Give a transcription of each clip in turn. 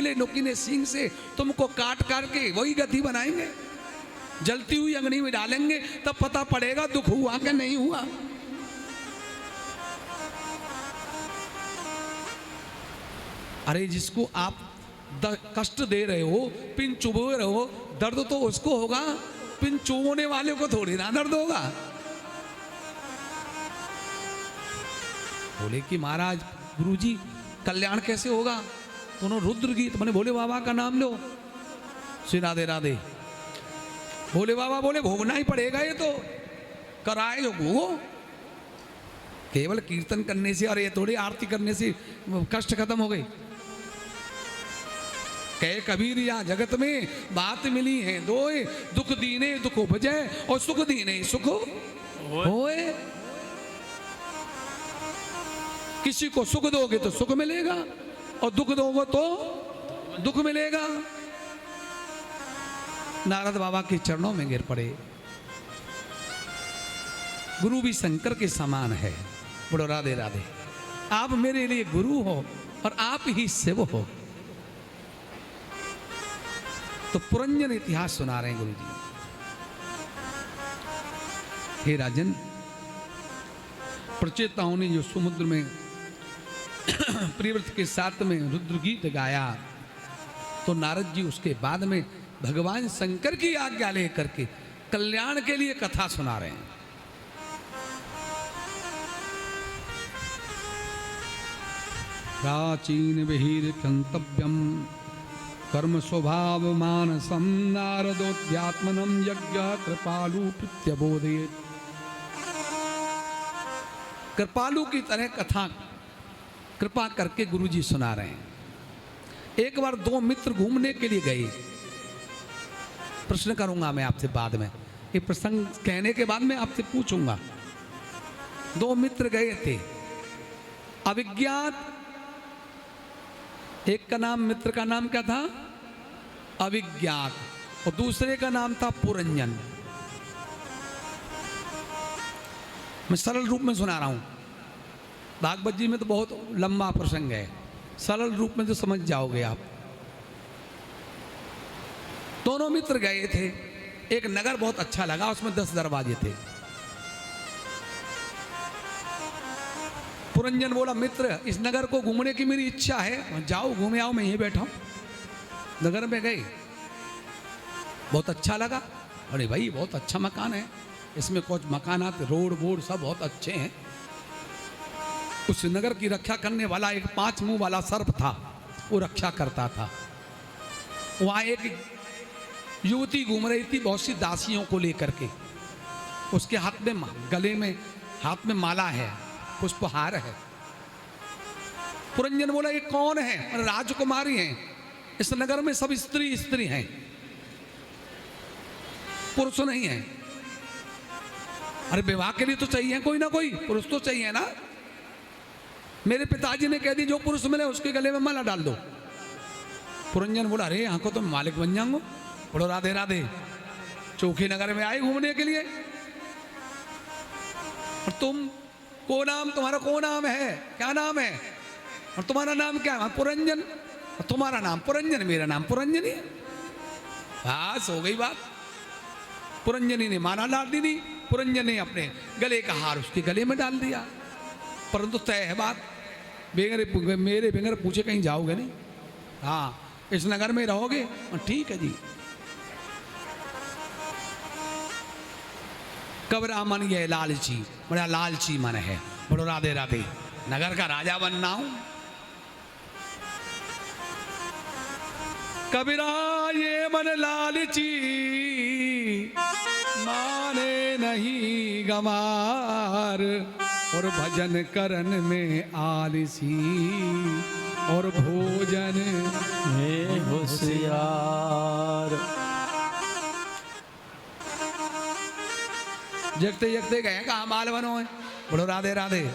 नुकीले नुकीले सींग से तुमको काट काट के वही गति बनाएंगे, जलती हुई अग्नि में डालेंगे, तब पता पड़ेगा दुख हुआ कि नहीं हुआ। अरे जिसको आप कष्ट दे रहे हो, पिन चुभो रहे हो, दर्द तो उसको होगा, पिन चुभोने वाले को थोड़ी ना दर्द होगा। बोले कि महाराज गुरुजी कल्याण कैसे होगा? तो उन्होंने रुद्र गीत मैंने भोले बाबा का नाम लो, श्री राधे राधे। भोले बाबा बोले भोगना ही पड़ेगा, ये तो कराए जो भोगो। केवल कीर्तन करने से और ये थोड़ी आरती करने से कष्ट खत्म हो गई। कहे कबीर या जगत में बात मिली है दो, दुख दीने दुख उपजय और सुख दीने सुख होए। किसी को सुख दोगे तो सुख मिलेगा और दुख दोगे तो दुख मिलेगा। नारद बाबा के चरणों में गिर पड़े। गुरु भी शंकर के समान है। बोलो राधे राधे। आप मेरे लिए गुरु हो और आप ही शिव हो। तो पुरंजन इतिहास सुना रहे हैं गुरु जी। हे राजन, प्रचेताओं ने जो समुद्र में प्रियव्रत के साथ में रुद्र गीत गाया, तो नारद जी उसके बाद में भगवान शंकर की आज्ञा लेकर के कल्याण के लिए कथा सुना रहे हैं। प्राचीन विहीर कंतव्यम कर्म स्वभाव मानसम नारदोध्यात्मनम यज्ञ कृपालु प्रत्यबोधयेत्। कृपालु की तरह कथा कृपा करके गुरुजी सुना रहे हैं। एक बार दो मित्र घूमने के लिए गए। प्रश्न करूंगा मैं आपसे बाद में, ये प्रसंग कहने के बाद मैं आपसे पूछूंगा। दो मित्र गए थे, अविज्ञात। एक का नाम, मित्र का नाम क्या था? अविज्ञात। और दूसरे का नाम था पुरंजन। मैं सरल रूप में सुना रहा हूं। भागवत जी में तो बहुत लंबा प्रसंग है, सरल रूप में तो समझ जाओगे आप। दोनों मित्र गए थे। एक नगर बहुत अच्छा लगा, उसमें 10 दरवाजे थे। पुरंजन बोला, मित्र इस नगर को घूमने की मेरी इच्छा है, जाओ घूमे आओ, मैं यहीं बैठा हूं। नगर में गए, बहुत अच्छा लगा। अरे भाई बहुत अच्छा मकान है, इसमें कुछ मकानात रोड वोड सब बहुत अच्छे हैं। उस नगर की रक्षा करने वाला एक 5 मुंह वाला सर्प था, वो रक्षा करता था। वहां एक युवती घूम रही थी बहुत सी दासियों को लेकर के। उसके हाथ में गले में हाथ में माला है, पुष्पहार है। पुरंजन बोला, ये कौन है? राजकुमारी हैं। इस नगर में सब स्त्री स्त्री हैं, पुरुष नहीं है। अरे विवाह के लिए तो चाहिए कोई ना कोई पुरुष तो चाहिए ना। मेरे पिताजी ने कह दी जो पुरुष मिले उसके गले में माला डाल दो। पुरंजन बोला, अरे यहाँ को तो मालिक बन जाऊंगा। बोलो राधे राधे। चौखी नगर में आए घूमने के लिए, और तुम को नाम, तुम्हारा को नाम है? क्या नाम है? और तुम्हारा नाम क्या है? पुरंजन। और तुम्हारा नाम पुरंजन, मेरा नाम पुरंजन ही है। बस हो गई बात। पुरंजनी ने माला डाल दी। पुरंजन ने अपने गले का हार उसके गले में डाल दिया। परंतु तय है बात, मेरे बिगर पूछे कहीं जाओगे नहीं। हाँ, इस नगर में रहोगे, ठीक है जी। कबरा मन ये लालची, बड़ा लालची मन है। बड़ो राधे राधे। नगर का राजा बनना हूं। कबीरा ये मन लालची, माने नहीं गमार, और भजन करन में आलसी, और भोजन में होशियार। जगते जगते कहे कहाँ माल बनो है। बोलो राधे राधे।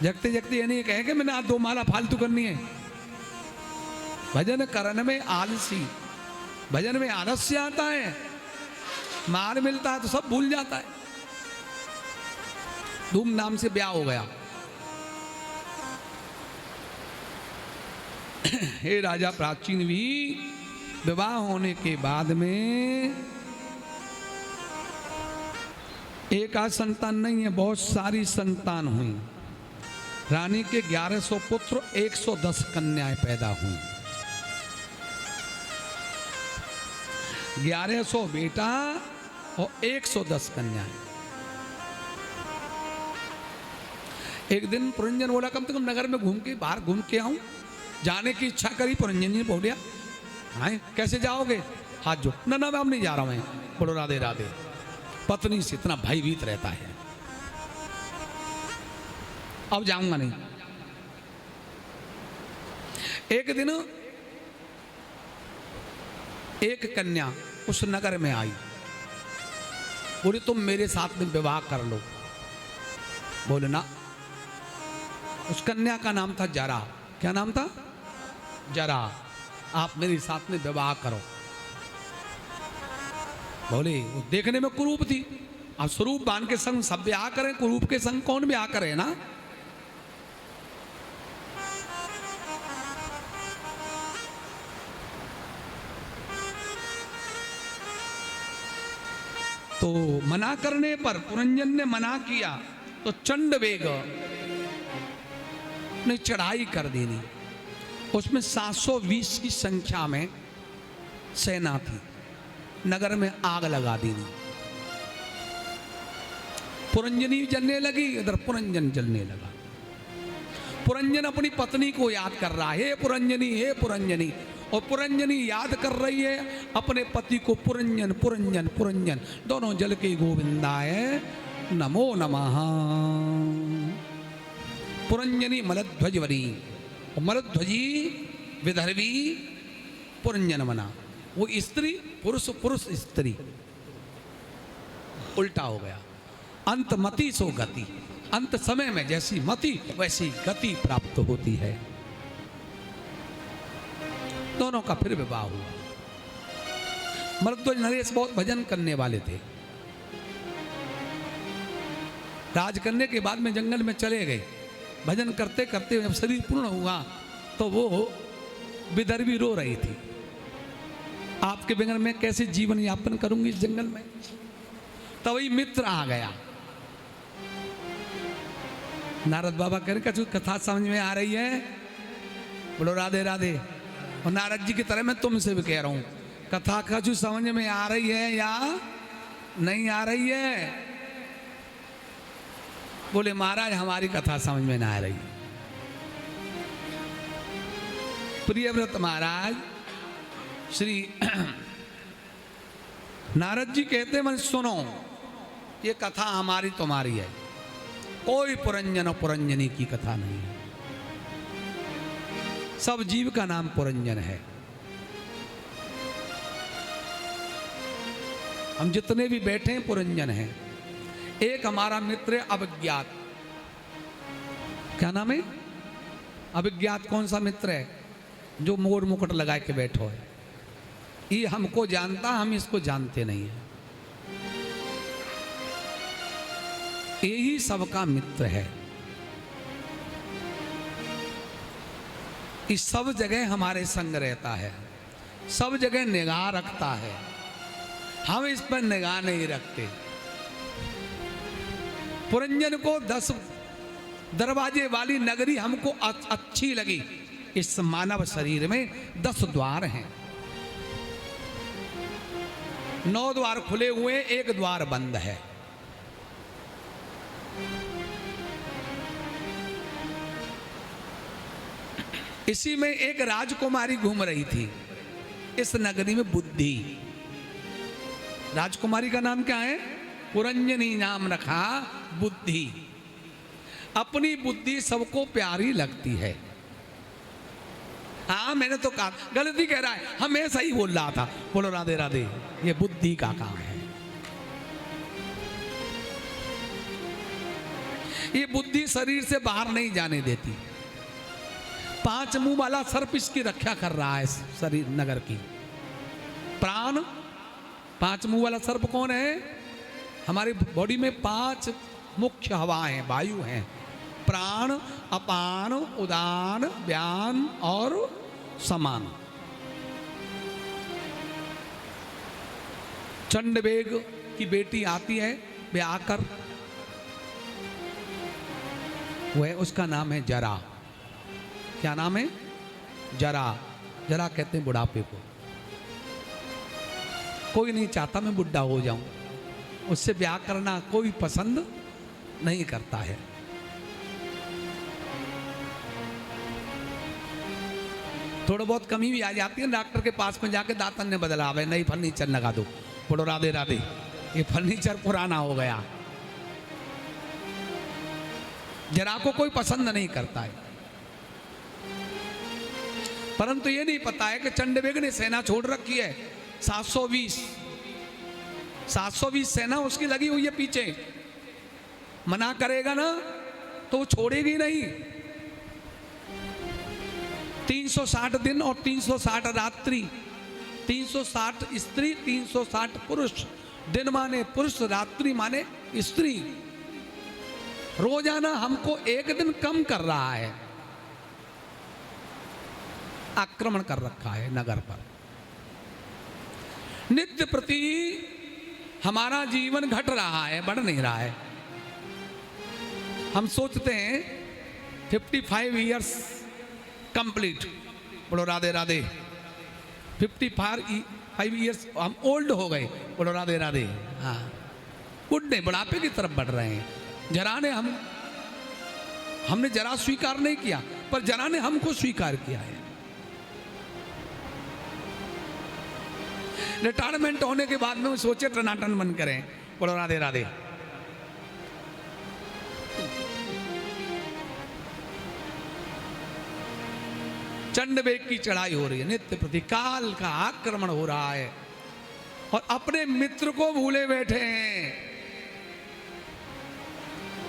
जगते जगते ये नहीं कहे कि मैंने आज 2 माला फालतू करनी है। भजन करन में आलसी, भजन में आलस्य आता है। माल मिलता है तो सब भूल जाता है। धूमधाम से ब्याह हो गया। हे राजा प्राचीन भी, विवाह होने के बाद में एक आध संतान नहीं है, बहुत सारी संतान हुई। रानी के 1100 पुत्र, 110 कन्याएं पैदा हुई। 1100 बेटा और 110 कन्याएं। एक दिन पुरंजन बोला कम से कम नगर में घूम के, बाहर घूम के आऊं। जाने की इच्छा करी, पुरंजन जी बोलिया हाँ कैसे जाओगे? हाथ जो ना ना मैं अब नहीं जा रहा हूं। बोलो राधे राधे। पत्नी से इतना भयभीत रहता है, अब जाऊंगा नहीं। एक दिन एक कन्या उस नगर में आई, बोली तुम मेरे साथ में विवाह कर लो। बोले ना। उस कन्या का नाम था जरा। क्या नाम था? जरा। आप मेरे साथ में विवाह करो। बोले वो देखने में कुरूप थी। अब स्वरूप बान के संग सब ब्याह करें, कुरूप के संग कौन ब्याह करे ना। तो मना करने पर, पुरंजन ने मना किया तो चंड वेग ने चढ़ाई कर देनी। उसमें 720 की संख्या में सेना थी। नगर में आग लगा देनी। पुरंजनी जलने लगी, इधर पुरंजन जलने लगा। पुरंजन अपनी पत्नी को याद कर रहा है, हे पुरंजनी, हे पुरंजनी। और पुरंजनी याद कर रही है अपने पति को, पुरंजन पुरंजन पुरंजन। दोनों जल के गोविंदाय नमो नमः। पुरंजनी मलध्वजवरी, और मलध्वजी विदर्भी पुरंजन मना। वो स्त्री पुरुष, पुरुष स्त्री, उल्टा हो गया। अंत मति सो गति। अंत समय में जैसी मति वैसी गति प्राप्त होती है। दोनों का फिर विवाह हुआ। मलध्वज नरेश बहुत भजन करने वाले थे। राज करने के बाद में जंगल में चले गए। भजन करते करते जब शरीर पूर्ण हुआ तो वो विदर्भी रो रही थी, आपके बगैर मैं कैसे जीवन यापन करूंगी इस जंगल में। तभी मित्र आ गया। नारद बाबा कह रहे कुछ कथा समझ में आ रही है? बोलो राधे राधे। और नारद जी की तरह मैं तुमसे भी कह रहा हूं, कथा कुछ समझ में आ रही है या नहीं आ रही है? बोले महाराज हमारी कथा समझ में ना आ रही। प्रियव्रत महाराज श्री नारद जी कहते मन सुनो, ये कथा हमारी तुम्हारी है, कोई पुरंजन और पुरंजनी की कथा नहीं है। सब जीव का नाम पुरंजन है। हम जितने भी बैठे हैं पुरंजन हैं। एक हमारा मित्र है अभिज्ञात। क्या नाम है? अभिज्ञात। कौन सा मित्र है? जो मोर मुकुट लगा के बैठो है। ये हमको जानता, हम इसको जानते नहीं है। यही सबका मित्र है। इस सब जगह हमारे संग रहता है, सब जगह निगाह रखता है। हम इस पर निगाह नहीं रखते। पुरंजन को 10 दरवाजे वाली नगरी हमको अच्छी लगी। इस मानव शरीर में 10 द्वार हैं। 9 द्वार खुले हुए, एक द्वार बंद है। इसी में एक राजकुमारी घूम रही थी इस नगरी में, बुद्धि। राजकुमारी का नाम क्या है? पुरंजनी नाम रखा, बुद्धि। अपनी बुद्धि सबको प्यारी लगती है। हाँ मैंने तो कहा, गलती कह रहा है, हम ऐसा ही बोल रहा था। बोलो राधे राधे। ये बुद्धि का काम है। ये बुद्धि शरीर से बाहर नहीं जाने देती। 5 मुंह वाला सर्प इसकी रक्षा कर रहा है शरीर नगर की। प्राण, 5 मुंह वाला सर्प कौन है? हमारी बॉडी में 5 मुख्य हवाएं हैं, वायु हैं। प्राण, अपान, उदान, व्यान और समान। चंडवेग की बेटी आती है वे आकर, वह उसका नाम है जरा। क्या नाम है? जरा। जरा कहते हैं बुढ़ापे को। कोई नहीं चाहता मैं बुढ़ा हो जाऊं, उससे ब्याह करना कोई पसंद नहीं करता है। थोड़ा बहुत कमी भी आ जाती है, डॉक्टर के पास में जाके दांतन ने बदला, भाई नई फर्नीचर लगा दो। बोलो राधे राधे, ये फर्नीचर पुराना हो गया। जरा को कोई पसंद नहीं करता है, परंतु ये नहीं पता है कि चंडवेग ने सेना छोड़ रखी है 720 सेना उसकी लगी हुई है पीछे। मना करेगा ना तो वो छोड़ेगी नहीं। 360 दिन और 360 रात्रि, 360 स्त्री 360 पुरुष। दिन माने पुरुष, रात्रि माने स्त्री। रोजाना हमको एक दिन कम कर रहा है, आक्रमण कर रखा है नगर पर। नित्य प्रति हमारा जीवन घट रहा है, बढ़ नहीं रहा है। हम सोचते हैं 55 इयर्स कंप्लीट, बोलो राधे राधे। 55 इयर्स हम ओल्ड हो गए, बोलो राधे राधे। हाँ, बुढ़े बुढ़ापे की तरफ बढ़ रहे हैं। जरा ने हमने जरा स्वीकार नहीं किया, पर जरा ने हमको स्वीकार किया है। रिटायरमेंट होने के बाद में सोचे टनाटन बंद करें, बोलो राधे राधे। चंडवेग की चढ़ाई हो रही है, नित्य प्रति काल का आक्रमण हो रहा है, और अपने मित्र को भूले बैठे हैं।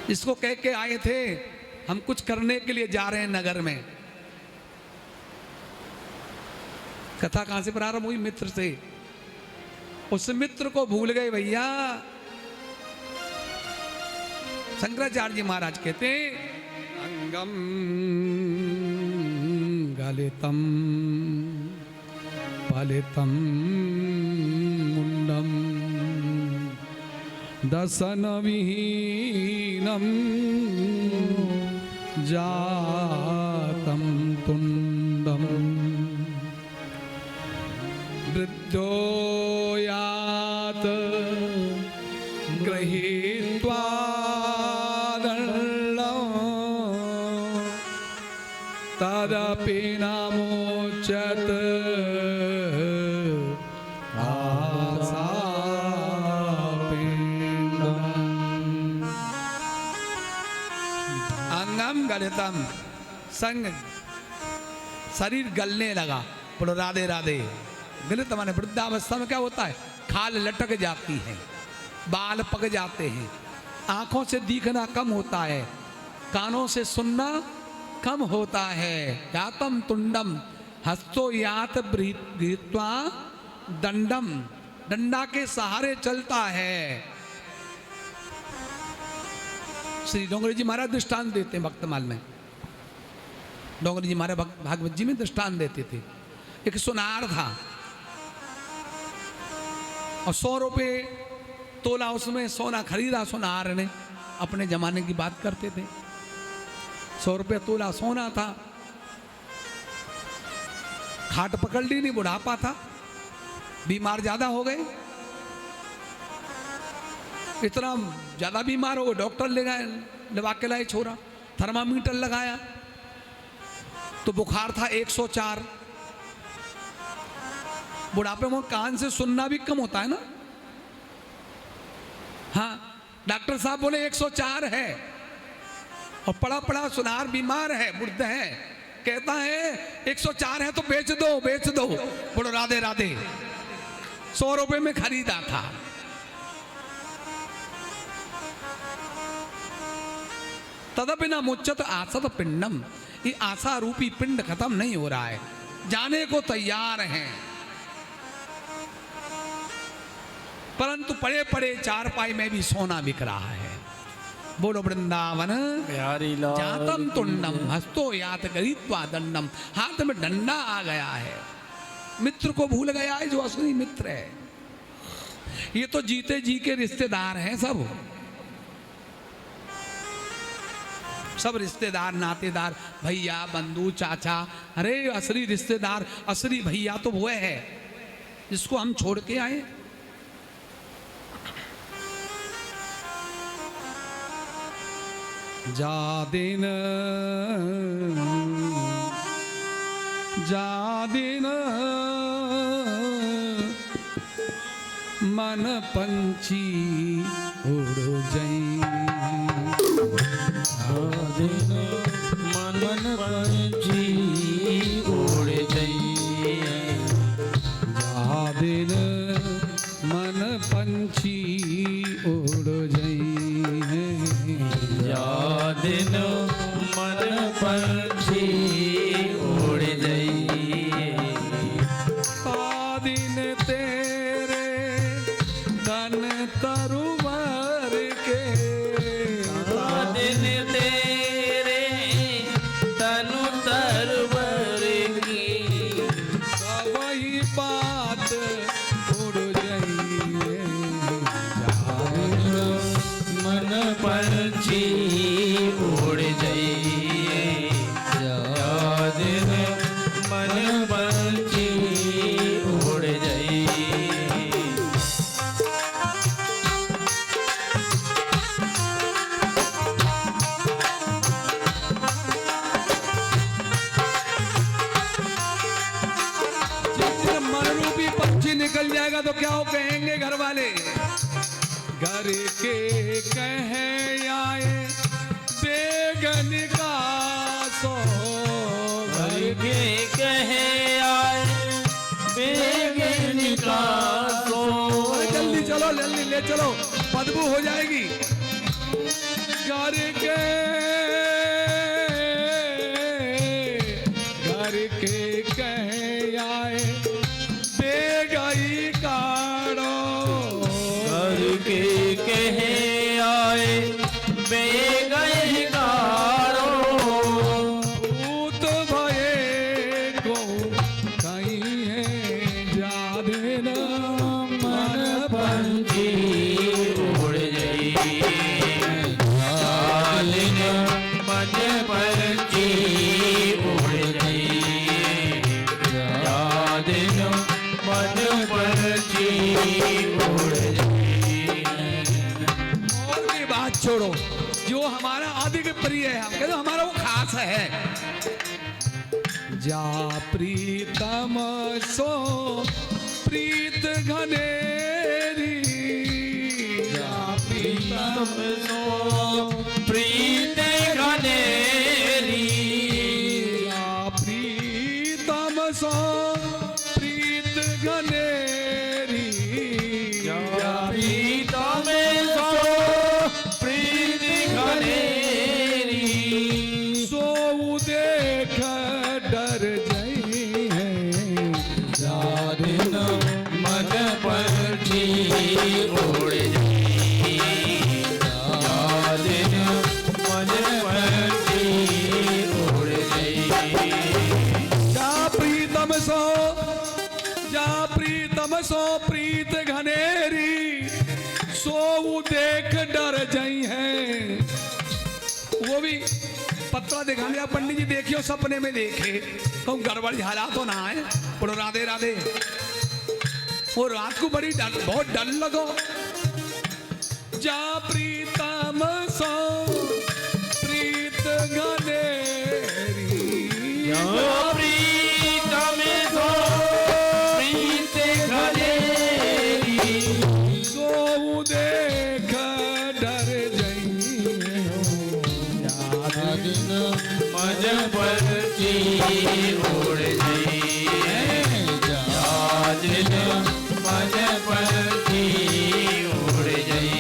इसको कह के आए थे हम कुछ करने के लिए जा रहे हैं नगर में। कथा कहां से प्रारंभ हुई? मित्र से। उस मित्र को भूल गए भैया। शंकराचार्य जी महाराज कहते अंगम गलितम फलितम मुंडम दसन विहीनम जातम तुंडम वृद्धो यात गृहीत्वा दंडं तदपि नमोचत अंगम गलितम, संग शरीर गलने लगा। बोलो राधे राधे। गलित माने वृद्धावस्था में क्या होता है? खाल लटक जाती है, बाल पक जाते हैं, आंखों से दिखना कम होता है, कानों से सुनना कम होता है। यातम तुंडम हस्तो यात गृहीत्वा दंडम, डंडा के सहारे चलता है। श्री डोंगरी जी महाराज दृष्टांत देते हैं भक्तमाल में। डोंगरी जी महाराज भागवत जी में दृष्टांत देते थे। एक सुनार था और 100 रुपये तोला उसमें सोना खरीदा सुनार ने। अपने जमाने की बात करते थे। 100 रुपये तोला सोना था। खाट पकड़ ली नहीं, बुढ़ापा था, बीमार ज्यादा हो गए। इतना ज्यादा बीमार हो गए, डॉक्टर ले गए, लगा के लाए छोरा, थर्मामीटर लगाया तो बुखार था 104। बुढ़ापे में कान से सुनना भी कम होता है ना। हाँ, डॉक्टर साहब बोले 104 है और पड़ा पड़ा सुनार बीमार है, वृद्ध है। कहता है 104 है तो बेच दो, बेच दो। बोलो राधे राधे। 100 रुपए में खरीदा था। तदपि न मुच्यत आसत पिंडम, ये आशा रूपी पिंड खत्म नहीं हो रहा है, जाने को तैयार हैं, परंतु पड़े पड़े चारपाई में भी सोना बिक रहा है। बोलो वृंदावन बिहारी लाल जातम तुंडम हस्तो यात गरीत्वा दंडम। हाथ में डंडा आ गया है, मित्र को भूल गया है जो असली मित्र है। ये तो जीते जी के रिश्तेदार हैं, सब रिश्तेदार नातेदार, भैया बंधु चाचा। अरे असली रिश्तेदार असली भैया तो वो है जिसको हम छोड़ के आए। जा दिन मन पंछी उड़ जाई, मन पंछी उड़ जाई, जा दिन मन पंछी उड़ जाई, जा दिन मन पंछी उड़ जाई। दिन तेरे तन तरुवर के, दिन तेरे तनु तरवर की, वही बात उड़ जाइए। मन पंछी उड़ जाइए, जा दिन मन पंछी उड़ जाइए। मन रूपी पंछी निकल जाएगा तो क्या हो कहेंगे घर वाले, घर के कहे आए बेगन का सो, घर के कहे आए बेगन का सो। जल्दी चलो जल्दी ले चलो बदबू हो जाएगी। घर के कहे आए बेगई काड़ो, घर के कहे आए बेगई काड़ो, भूत भये को कहीं है जा देना मन पंछी उड़ जाइए, जालिन मन पंछी उड़ जाइए, जालिन मन पंछी उड़ जाइए। और की बात छोड़ो, जो हमारा अधिक प्रिय है, हम कहते हमारा वो खास है। जा प्रीतम सो प्रीत घनेरी, जा प्रीतम सो प्रीत घनेरी, जा प्रीतम सो प्रीत घनेरी, जा प्रीतम सो प्रीत घनेरी, सो देख डर जाई है जा दिन मन पंछी उड़ जाई, जा दिन मन पंछी उड़ जाई। जा प्रीतम सो प्रीत घनेरी, सो देख डर जाई है। वो भी पत्रा दिखा लिया पंडित जी, देखियो सपने में देखे तो गड़बड़ झाला तो ना है। बोलो राधे राधे। वो रात को बड़ी डर, बहुत डर लगो। जा प्रीतम सो प्रीत घनेरी, जा प्रीतम सो प्रीत घनेरी, सो देख डर जाई जा दिन मन पंछी उड़ जाई, जा दिन मन पंछी उड़ जाई।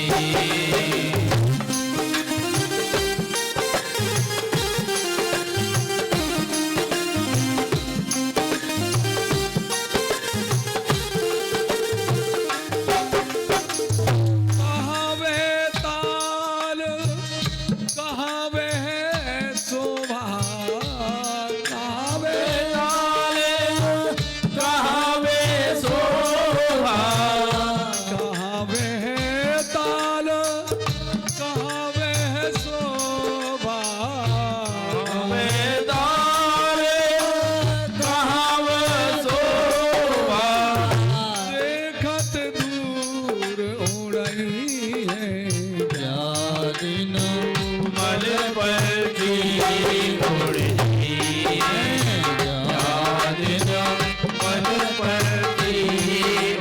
परती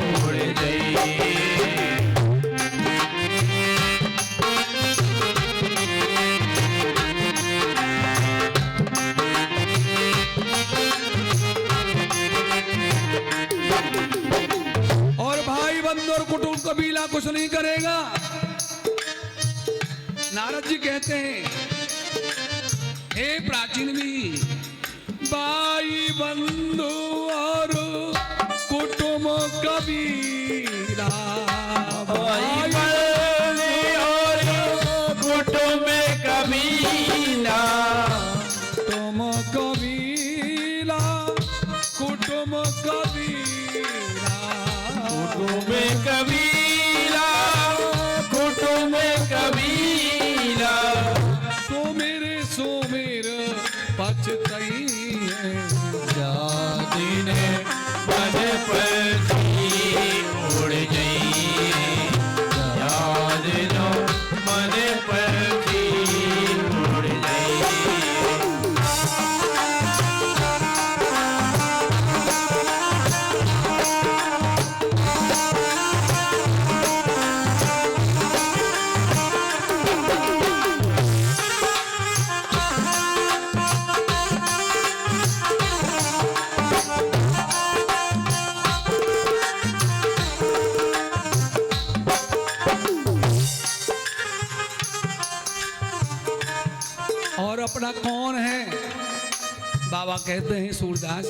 उड़ गई। और भाई बंधु और कुटुंब कबीला कुछ नहीं करेगा। नारद जी कहते हैं, हे प्राचीन भी, भाई बंधु और कुटुंब कबीला, भाई बंधु और कुटुंब कबीला, तुम कबीला, कुटुंब कबीला, कुटुंब कबीला, कुटुंब कबीला, सो मेरे पछतई है, दिन मन परती उड़ गई। याद नो मन परती उड़ गई। और अपना कौन है? बाबा कहते हैं सूरदास,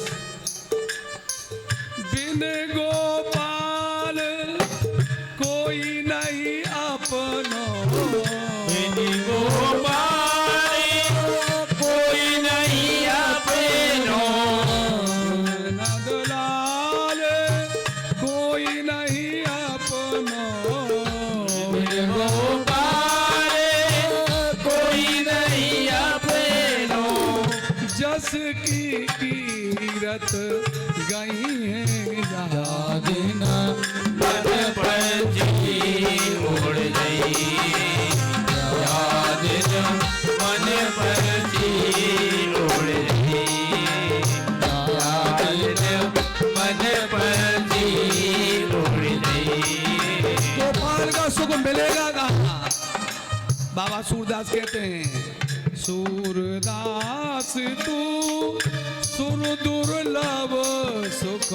बिन गोपाल कोई नहीं अपनो, बिन गोपाल कोई नहीं अपनो, नंदलाल कोई नहीं अपनो, बिन गोपाल कोई नहीं अपनो, जस की कीरत गई है दिन मन परती उड़ गई। याद मन परती उड़ गई। याद मन परती उड़ गई। गोपाल का सुख मिलेगा कहाँ? बाबा सूरदास कहते हैं, सूरदास तू सुन दुर्लभ सुख,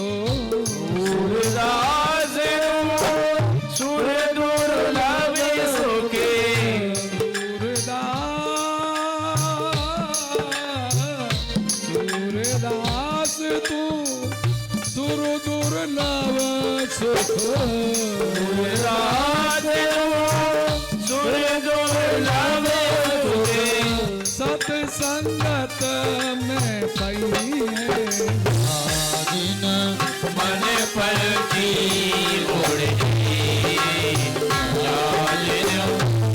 सूरदास सुर दुर्लभ सुखे, सूरदास तू सुर दुर्लभ सुख, सूरदास सुर दुर्लभ सुखे, सत्संगत में पई है, दिन मन परती उड़ गई। याद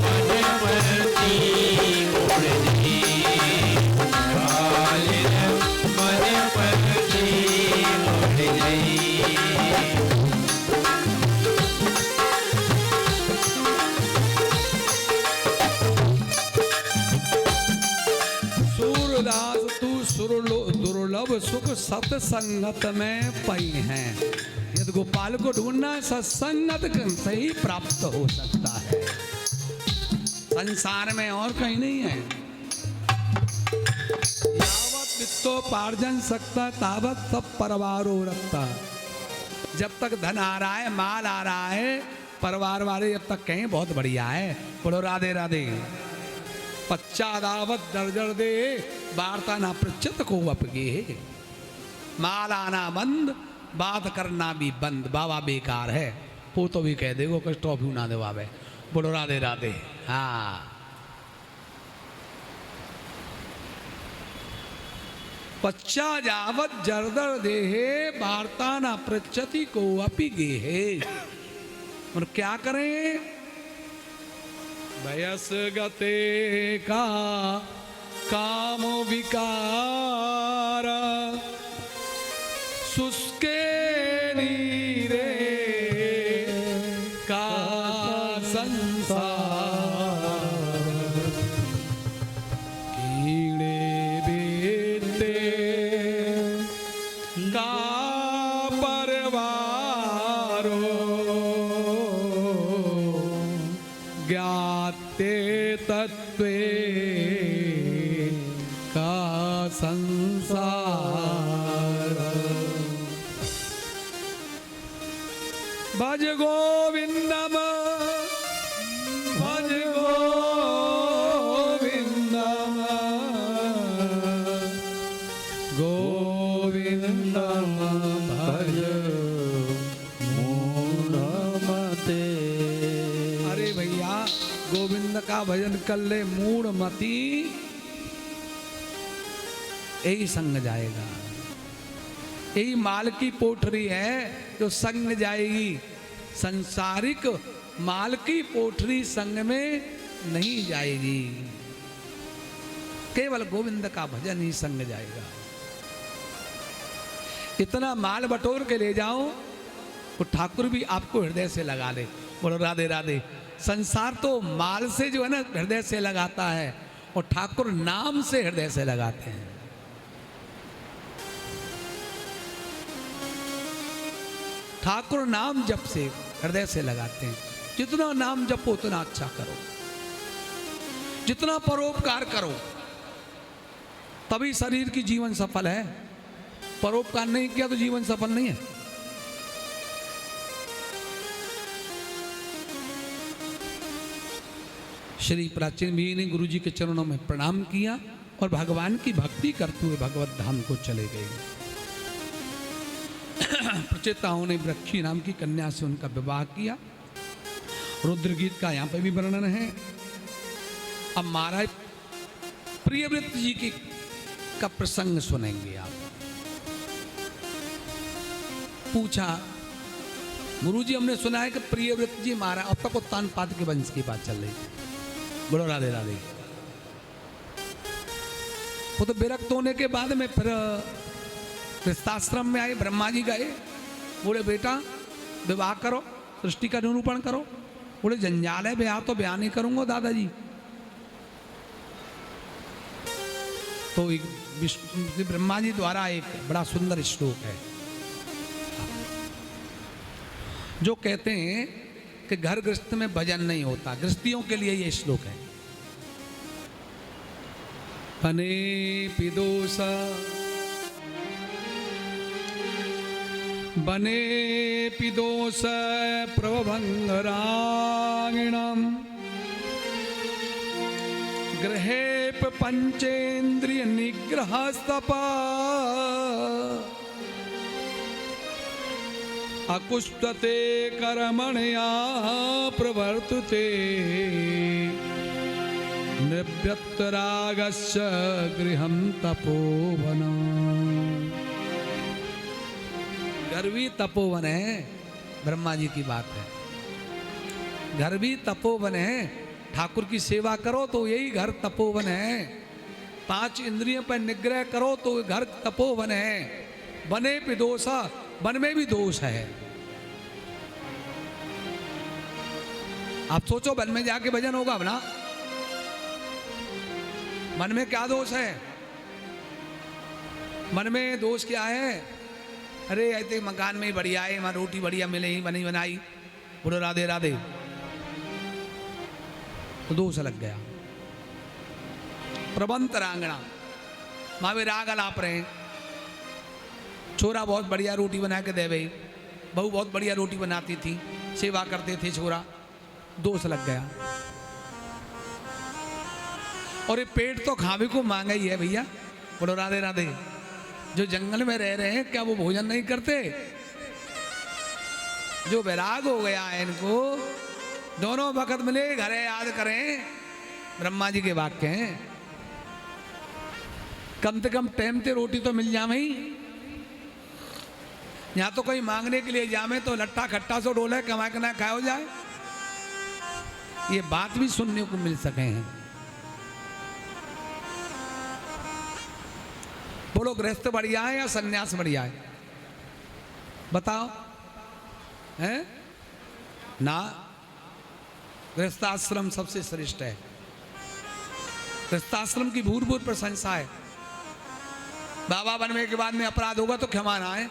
मन परती उड़ गई। याद मन परती उड़ गई। सूरदास तू दुर्लभ सुख सत्संगत में पई है। यदि गोपाल को ढूंढना है, सत्संगत से ही प्राप्त हो सकता है, संसार में और कहीं नहीं है। यावत वित्तोपार्जन सकता तावत सब परिवारों रखता। जब तक धन आ रहा है, माल आ रहा है, परिवार वाले जब तक कहें बहुत बढ़िया है, बोलो राधे राधे। पश्चादावत दर्जर दे वार्ता ना प्रचित को अपगे, माल आना बंद, बात करना भी बंद। बाबा बेकार है, वो तो भी कह देगो कुछ टॉफी ना दे बाबे। बोलो राधे राधे। हाँ, पश्चादावत जर्दर देहे वार्ता ना प्रचति को अपी गेहे। और क्या करें? वयस गते का काम विकार, सुस्के नीरे का संसार, कीड़े बेटे का भज गोविंदम भज गोविंदम गोविंदम भज मूढ़मते। अरे भैया गोविंद का भजन कर ले मूढ़मती, यही संग जाएगा। यही माल की पोठरी है जो संग जाएगी। संसारिक माल की पोठरी संग में नहीं जाएगी, केवल गोविंद का भजन ही संग जाएगा। इतना माल बटोर के ले जाओ तो ठाकुर भी आपको हृदय से लगा ले। बोलो राधे राधे। संसार तो माल से जो है ना हृदय से लगाता है, और ठाकुर नाम से हृदय से लगाते हैं। ठाकुर नाम जप से हृदय से लगाते हैं। जितना नाम जपो उतना अच्छा करो, जितना परोपकार करो, तभी शरीर की जीवन सफल है। परोपकार नहीं किया तो जीवन सफल नहीं है। श्री प्राचीन भी ने गुरु जी के चरणों में प्रणाम किया और भगवान की भक्ति करते हुए भगवत धाम को चले गए। प्रचेताओं ने वृक्षी नाम की कन्या से उनका विवाह किया। रुद्र गीत का यहाँ पे भी वर्णन है। अब महाराज प्रियव्रत जी की का प्रसंग सुनेंगे आप। पूछा गुरुजी हमने सुना है कि प्रियव्रत जी महाराज, अब तक उत्तान पाद के वंश की बात चल रही थी। बोलो राधे राधे। वो तो विरक्त होने के बाद में फिर गृहस्थाश्रम में आए। ब्रह्मा जी गए, बोले बेटा विवाह करो, सृष्टि का निरूपण करो। बोले जंजाल है ब्याह, तो ब्याह नहीं करूंगा दादाजी। तो ब्रह्मा जी द्वारा एक बड़ा सुंदर श्लोक है जो कहते हैं कि घर गृहस्थ में भजन नहीं होता। गृहस्थियों के लिए ये श्लोक है। बने पिदोसा बने पिदोष प्रभंगरागिणम गृहेप पंचेन्द्रिय निग्रह स्तपा अकुष्टते कर्मणया प्रवर्तते निव्यक्तरागस्य गृहं तपोवनम्। घर भी तपोवन है, ब्रह्मा जी की बात है। घर भी तपोवन है। ठाकुर की सेवा करो तो यही घर तपोवन है। 5 इंद्रियों पर निग्रह करो तो घर तपोवन है। बने भी दोषा, वन में भी दोष है। आप सोचो वन में जाके भजन होगा ना? मन में क्या दोष है? मन में दोष क्या है? अरे ऐसे मकान में ही बढ़िया है, वहाँ रोटी बढ़िया मिले ही बनी बनाई। बोलो राधे राधे। तो दोष लग गया। प्रबंध रांगणा, माँ वे राग अलाप रहे। छोरा बहुत बढ़िया रोटी बना के दे भाई, बहू बहुत बढ़िया रोटी बनाती थी, सेवा करते थे छोरा। दोष लग गया। और ये पेट तो खावे को मांगा ही है भैया। बोलो राधे राधे। जो जंगल में रह रहे हैं क्या वो भोजन नहीं करते? जो वैराग हो गया है इनको, दोनों वक्त मिले घरे याद करें। ब्रह्मा जी के वाक्य हैं। कम से कम टाइम से रोटी तो मिल जाए। यहाँ तो कोई मांगने के लिए जामे तो लट्ठा खट्टा सो डोले कमा के ना खाया हो जाए। ये बात भी सुनने को मिल सके हैं। बोलो गृहस्थ बढ़िया है या सन्यास बढ़िया है? बताओ हैं ना? गृहस्थाश्रम सबसे श्रेष्ठ है। गृहस्थाश्रम की भूर भूर प्रशंसा है। बाबा बनने के बाद में अपराध होगा तो क्षमा ना है।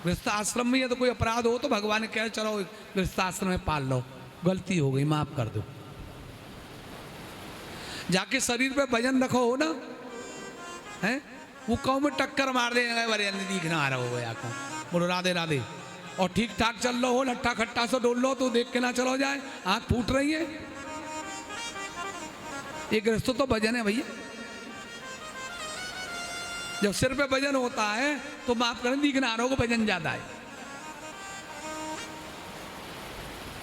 गृहस्थाश्रम में यदि कोई अपराध हो तो भगवान ने कहा चलो गृहस्थाश्रम में पाल लो, गलती हो गई माफ कर दो। जाके शरीर पे वजन रखो हो ना है, वो कौ में टक्कर मार देगा। दिखना आ रहा हो गया को। बोलो राधे राधे। और ठीक ठाक चल रहा हो, लट्ठा खट्टा से डोल लो तो देख के ना चलो जाए, आंख फूट रही है। ये गृहस्थ तो भजन है भैया। जब सिर पे भजन होता है तो माफ करें दीखनारों को भजन ज्यादा है।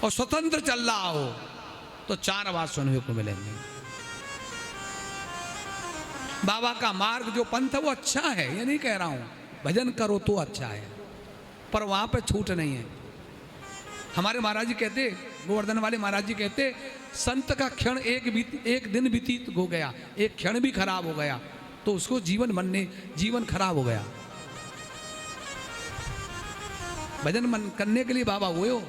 और स्वतंत्र चल रहा हो तो 4 आवाज सुनने को मिलेंगे। बाबा का मार्ग जो पंथ है वो अच्छा है, ये नहीं कह रहा हूं, भजन करो तो अच्छा है, पर वहां पे छूट नहीं है। हमारे महाराज जी कहते, गोवर्धन वाले महाराज जी कहते, संत का क्षण एक दिन व्यतीत हो गया, एक क्षण भी खराब हो गया तो उसको जीवन खराब हो गया। भजन मन करने के लिए बाबा हुए हो,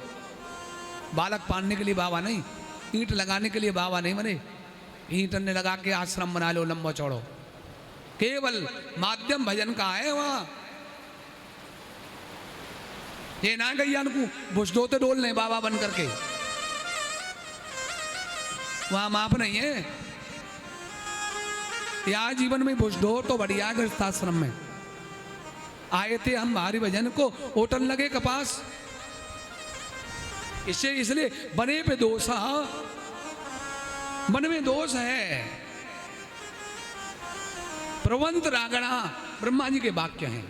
बालक पालने के लिए बाबा नहीं, ईंट लगाने के लिए बाबा नहीं बने, ईंट ने लगा के आश्रम बना लो लंबा चौड़ो, केवल माध्यम भजन का है वहां। ये ना गैया को भुसडोते डोल ले बाबा बन करके, वहां माप नहीं है। यहाँ जीवन में भुसडो तो बढ़िया गृहस्थाश्रम में आए थे हम, भारी भजन को होटल लगे कपास, इसलिए बने पे दोष, मन में दोष है। प्रवंत रागणा ब्रह्मा जी के वाक्य हैं।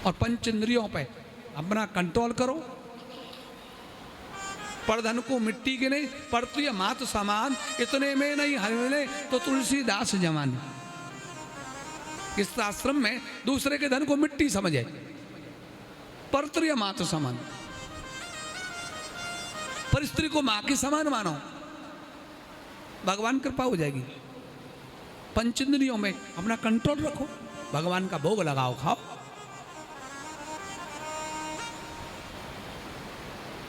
और पंच इंद्रियों पे अपना कंट्रोल करो। पड़धन को मिट्टी के नहीं, पड़तु मात समान, इतने में नहीं हरले तो तुलसीदास जमान। इस आश्रम में दूसरे के धन को मिट्टी समझे, परतु मात समान, पर स्त्री को मां के समान मानो, भगवान कृपा हो जाएगी। पंचेंद्रियों में अपना कंट्रोल रखो, भगवान का भोग लगाओ, खाओ।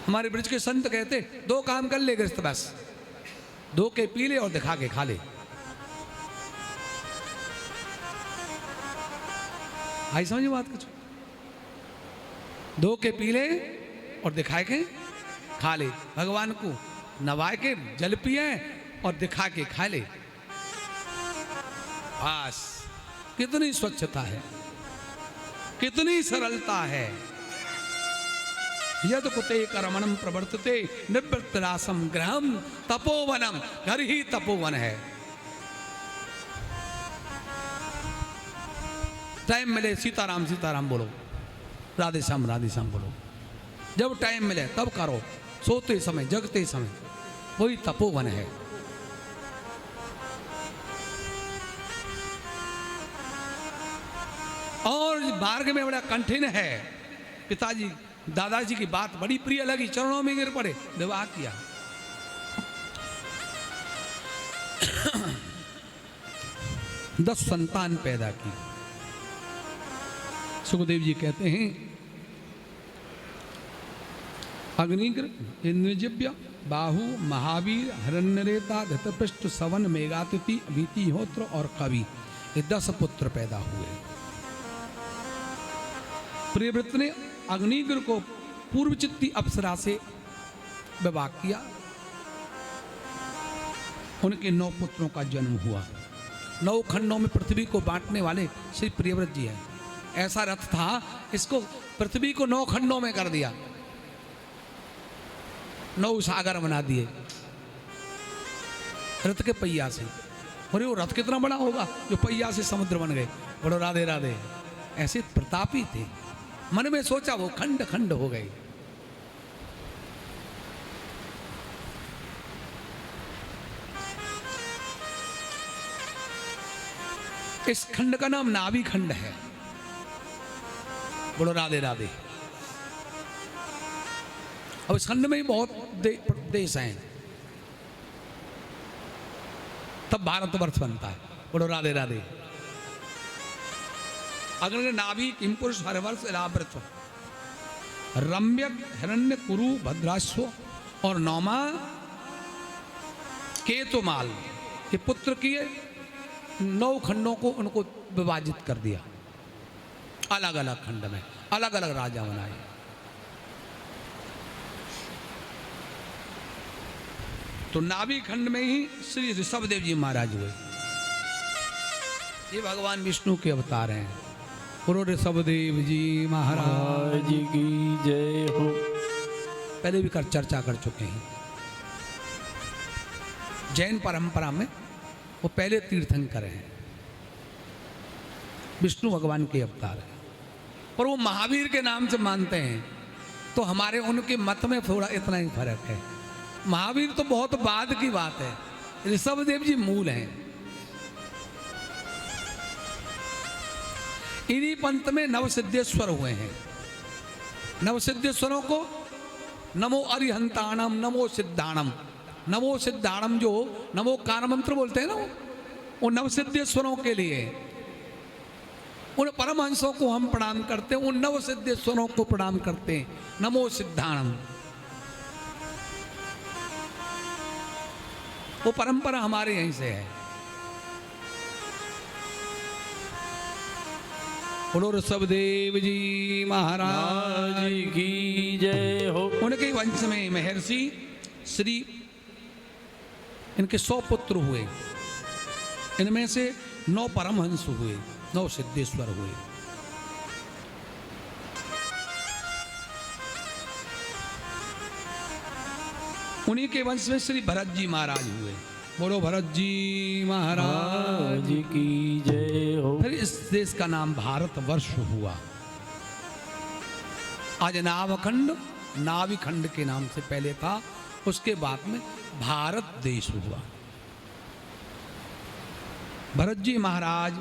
हमारे ब्रज के संत कहते 2 काम कर ले गृहस्थ, बस 2 के पी ले और दिखा के खा ले। आई समझ बात कुछ? 2 के पी ले और दिखा के खा ले, भगवान को नवा के जल पिए और दिखा के खा ले। बस कितनी स्वच्छता है, कितनी सरलता है। यद कुते कर्मणम प्रवर्तते निवृत्तरासम गृहम तपोवनम, घर ही तपोवन है। टाइम मिले सीताराम सीताराम बोलो, राधे श्याम बोलो, जब टाइम मिले तब करो, सोते समय जगते समय, वही तपोवन है। और मार्ग में बड़ा कठिन है। पिताजी दादाजी की बात बड़ी प्रिय लगी, चरणों में गिर पड़े, विवाह किया। दस संतान पैदा की। सुखदेव जी कहते हैं अग्निग्र, इंद्रजिव्य, बाहु, महावीर, हिरण्यरेता, धृतपृष्ठ, सवन, मेघातिथि, अभितिहोत्र और कवि, ये 10 पुत्र पैदा हुए। प्रियव्रत ने अग्निग्र को पूर्वचित्ती अप्सरा से विवाह किया। उनके 9 पुत्रों का जन्म हुआ। 9 खंडों में पृथ्वी को बांटने वाले श्री प्रियव्रत जी हैं। ऐसा रथ था, इसको पृथ्वी को 9 खंडों में कर दिया, 9 सागर बना दिए रथ के पहिया से। और वो रथ कितना बड़ा होगा जो पहिया से समुद्र बन गए। बोलो राधे राधे। ऐसे प्रतापी थे। मन में सोचा वो खंड खंड हो गए। इस खंड का नाम नाभि खंड है। बोलो राधे राधे। अब इस खंड में ही बहुत देश हैं, तब भारतवर्ष बनता है। बोलो राधे राधे। अग्नि, नाभि, किमपुरुष, हरवर्ष, इलाव्रत, रम्यक, हिरण्य, कुरु, भद्राश्व और 9वां केतुमाल, ये पुत्र किए। 9 खंडों को उनको विभाजित कर दिया, अलग अलग खंड में अलग अलग राजा बनाए। तो नाभि खंड में ही श्री ऋषभदेव जी महाराज हुए। ये भगवान विष्णु के अवतार हैं। बोलो ऋषभदेव जी महाराज महाराज की जय हो। पहले भी कर चर्चा कर चुके हैं। जैन परंपरा में वो पहले तीर्थंकर हैं, विष्णु भगवान के अवतार हैं, और वो महावीर के नाम से मानते हैं। तो हमारे उनके मत में थोड़ा इतना ही फर्क है। महावीर तो बहुत बाद की बात है, ऋषभदेव जी मूल हैं। इन्हीं पंथ में नवसिद्धेश्वर हुए हैं। नवसिद्धेश्वरों को नमो अरिहंताणम नमो सिद्धाणम, नमो सिद्धाणम जो नमो कार मंत्र बोलते हैं ना, वो नवसिद्धेश्वरों के लिए। उन परमहंसों को हम प्रणाम करते हैं, उन नवसिद्धेश्वरों को प्रणाम करते हैं। नमो सिद्धाणम, वो परंपरा हमारे यहीं से है। बोलो ऋषभदेव जी महाराज की जय हो। उनके वंश में महर्षि श्री, इनके 100 पुत्र हुए। इनमें से 9 परमहंस हुए, 9 सिद्धेश्वर हुए। उन्हीं के वंश में श्री भरत जी महाराज हुए। बोलो भरत जी महाराज की जय हो। फिर इस देश का नाम भारत वर्ष हुआ। आज नावखंड, नाविखंड के नाम से पहले था, उसके बाद में भारत देश हुआ। भरत जी महाराज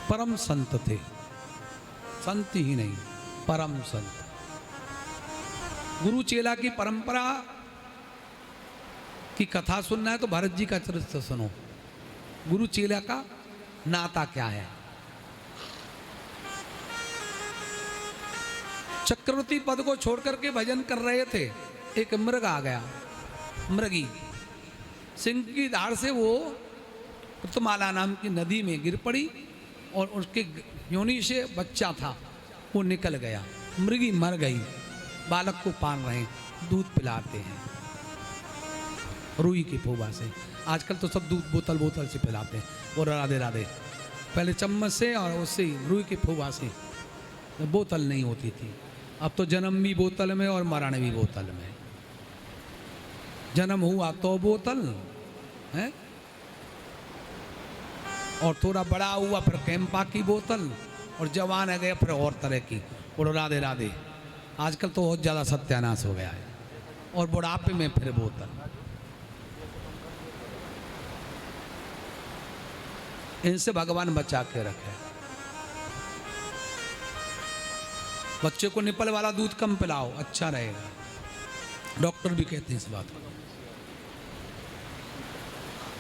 परम संत थे, संत ही नहीं परम संत। गुरु चेला की परंपरा की कथा सुनना है तो भरत जी का चरित्र सुनो। गुरु चेला का नाता क्या है। चक्रवर्ती पद को छोड़ करके भजन कर रहे थे, एक मृग आ गया, मृगी सिंह की धार से वो कृतमाला नाम की नदी में गिर पड़ी और उसके योनि से बच्चा था, वो निकल गया। मृगी मर गई। बालक को पाल रहे हैं, दूध पिलाते हैं रुई की फूबा से। आजकल तो सब दूध बोतल बोतल से पिलाते हैं। और राधे राधे, पहले चम्मच से और उससे रुई की फूबा से, बोतल नहीं होती थी। अब तो जन्म भी बोतल में और मरण भी बोतल में। जन्म हुआ तो बोतल है, और थोड़ा बड़ा हुआ फिर कैंपा की बोतल, और जवान है गए फिर और तरह की। और राधे राधे, आजकल तो बहुत ज़्यादा सत्यानाश हो गया है। और बुढ़ापे में फिर बोतल। इनसे भगवान बचा के रखे। बच्चे को निपल वाला दूध कम पिलाओ, अच्छा रहेगा। डॉक्टर भी कहते हैं इस बात को,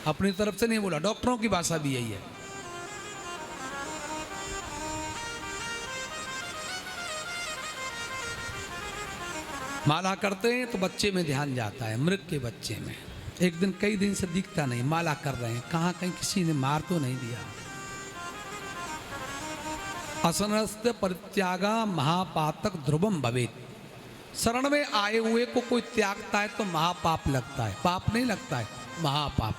अपनी तरफ से नहीं बोला, डॉक्टरों की भाषा भी यही है। माला करते हैं तो बच्चे में ध्यान जाता है, मृग के बच्चे में। एक दिन कई दिन से दिखता नहीं, माला कर रहे हैं, कहाँ कहीं किसी ने मार तो नहीं दिया। असनस्त परित्यागा महापातक ध्रुवम भवेत। शरण में आए हुए को कोई त्यागता है तो महापाप लगता है, पाप नहीं लगता है, महापाप।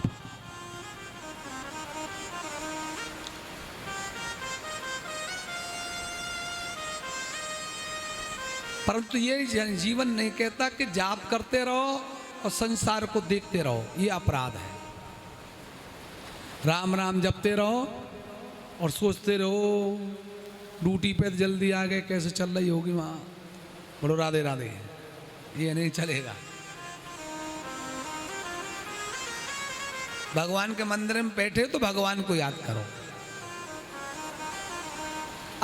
परंतु ये जीवन नहीं कहता कि जाप करते रहो और संसार को देखते रहो, ये अपराध है। राम राम जपते रहो और सोचते रहो ड्यूटी पे जल्दी आ गए, कैसे चल रही होगी वहाँ। बोलो राधे राधे, ये नहीं चलेगा। भगवान के मंदिर में बैठे तो भगवान को याद करो।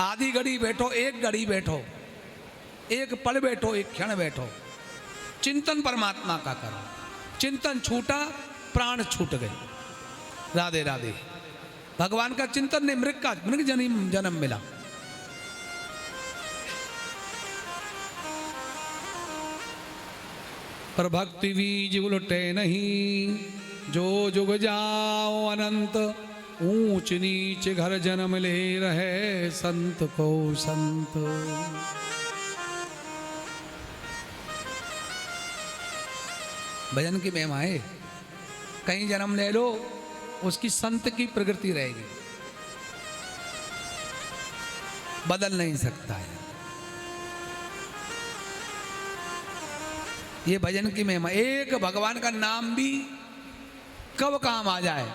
आधी घड़ी बैठो, एक घड़ी बैठो, एक पल बैठो, एक क्षण बैठो, चिंतन परमात्मा का करो। चिंतन छूटा, प्राण छूट गए। राधे राधे। भगवान का चिंतन ने मृग जन्म मिला। पर भक्ति बीज उलटे नहीं, जो जुग जाओ अनंत। ऊंच नीच घर जन्म ले रहे संत को संत। भजन की महिमा है, कहीं जन्म ले लो उसकी संत की प्रकृति रहेगी। बदल नहीं सकता है। ये भजन की महिमा, एक भगवान का नाम भी कब काम आ जाए,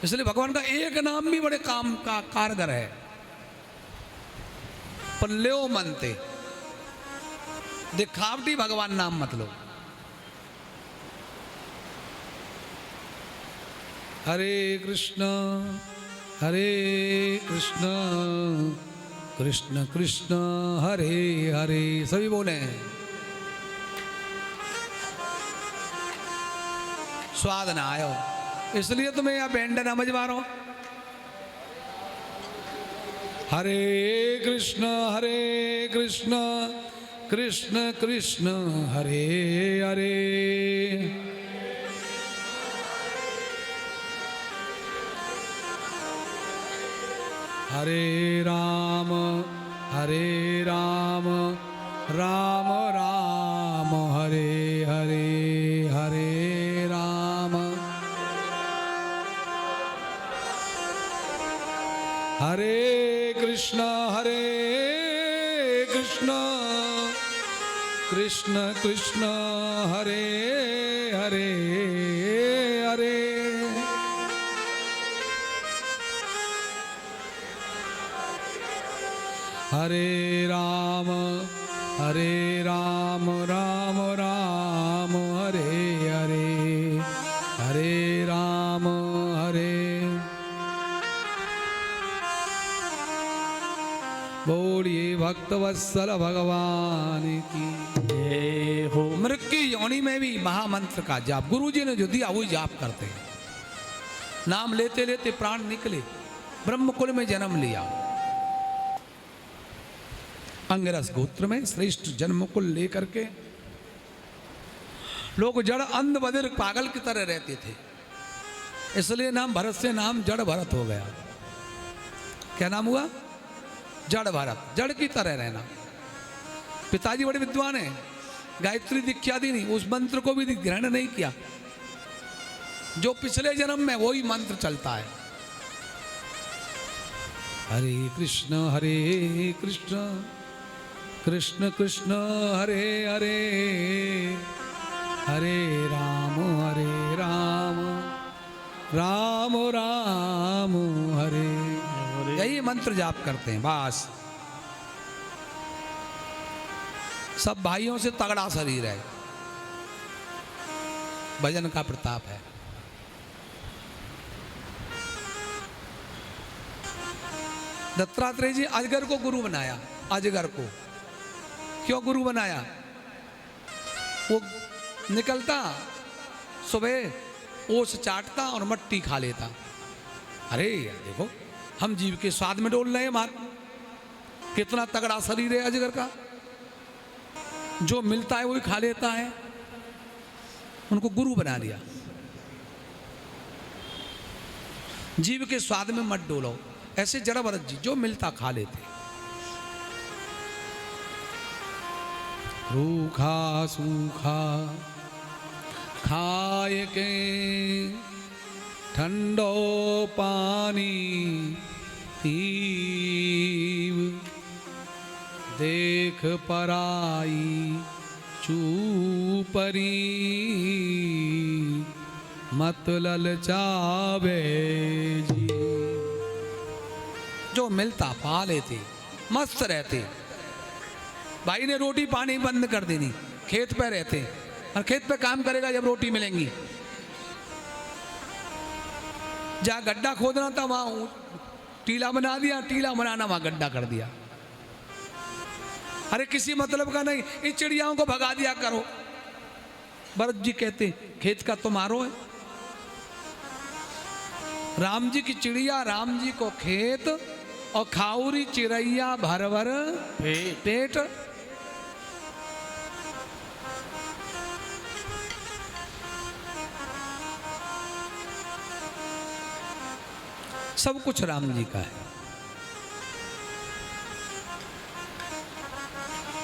इसलिए भगवान का एक नाम भी बड़े काम का कारगर है। पर ले मनते दिखावटी भगवान नाम मत लो। हरे कृष्ण कृष्ण कृष्ण हरे हरे, सभी बोले स्वाद ना आयो, इसलिए तुम्हें यह बैंड ना बजवा रहा हूं। हरे कृष्ण कृष्ण कृष्ण हरे हरे, हरे राम राम राम हरे हरे, हरे राम हरे कृष्ण कृष्ण कृष्ण हरे हरे हरे, हरे राम राम राम हरे हरे, हरे राम हरे। बोलिए भक्तवत्सल भगवान की जय हो। मृग की योनि में भी महामंत्र का जाप गुरु जी ने जो दिया वही जाप करते हैं। नाम लेते लेते प्राण निकले, ब्रह्मकुल में जन्म लिया। अंगरस गोत्र में श्रेष्ठ जन्मकुल लेकर के लोग जड़ अंध बधिर पागल की तरह रहते थे, इसलिए नाम भरत से नाम जड़ भरत हो गया। क्या नाम हुआ? जड़ भरत, जड़ की तरह रहना। पिताजी बड़े विद्वान हैं, गायत्री दीक्षा दी नहीं, उस मंत्र को भी ग्रहण नहीं किया। जो पिछले जन्म में वही मंत्र चलता है। हरे कृष्ण कृष्ण कृष्ण हरे हरे, हरे राम राम राम हरे, यही मंत्र जाप करते हैं बस। सब भाइयों से तगड़ा शरीर है, भजन का प्रताप है। दत्तात्रेय जी अजगर को गुरु बनाया। अजगर को क्यों गुरु बनाया? वो निकलता सुबह, ओस चाटता और मट्टी खा लेता। अरे देखो, हम जीव के स्वाद में डोल रहे हैं महात्मा। कितना तगड़ा शरीर है अजगर का, जो मिलता है वही खा लेता है। उनको गुरु बना दिया। जीव के स्वाद में मत डोलो। ऐसे जड़ भरत जी जो मिलता खा लेते। रूखा सूखा खाए के ठंडो पानी पीव, देख पराई चूपरी मत ललचावे जी। जो मिलता पा लेते, मस्त रहते। भाई ने रोटी पानी बंद कर देनी, खेत पे रहते, और खेत पे काम करेगा जब रोटी मिलेंगी। जहाँ गड्ढा खोदना था वहां टीला बना दिया, टीला बनाना वहां गड्ढा कर दिया। अरे किसी मतलब का नहीं, इन चिड़ियाओं को भगा दिया करो। भरत जी कहते खेत का तुम्हारो है। राम जी की चिड़िया, राम जी को खेत, और खाऊरी चिड़ैया भर भर पेट। सब कुछ राम जी का है।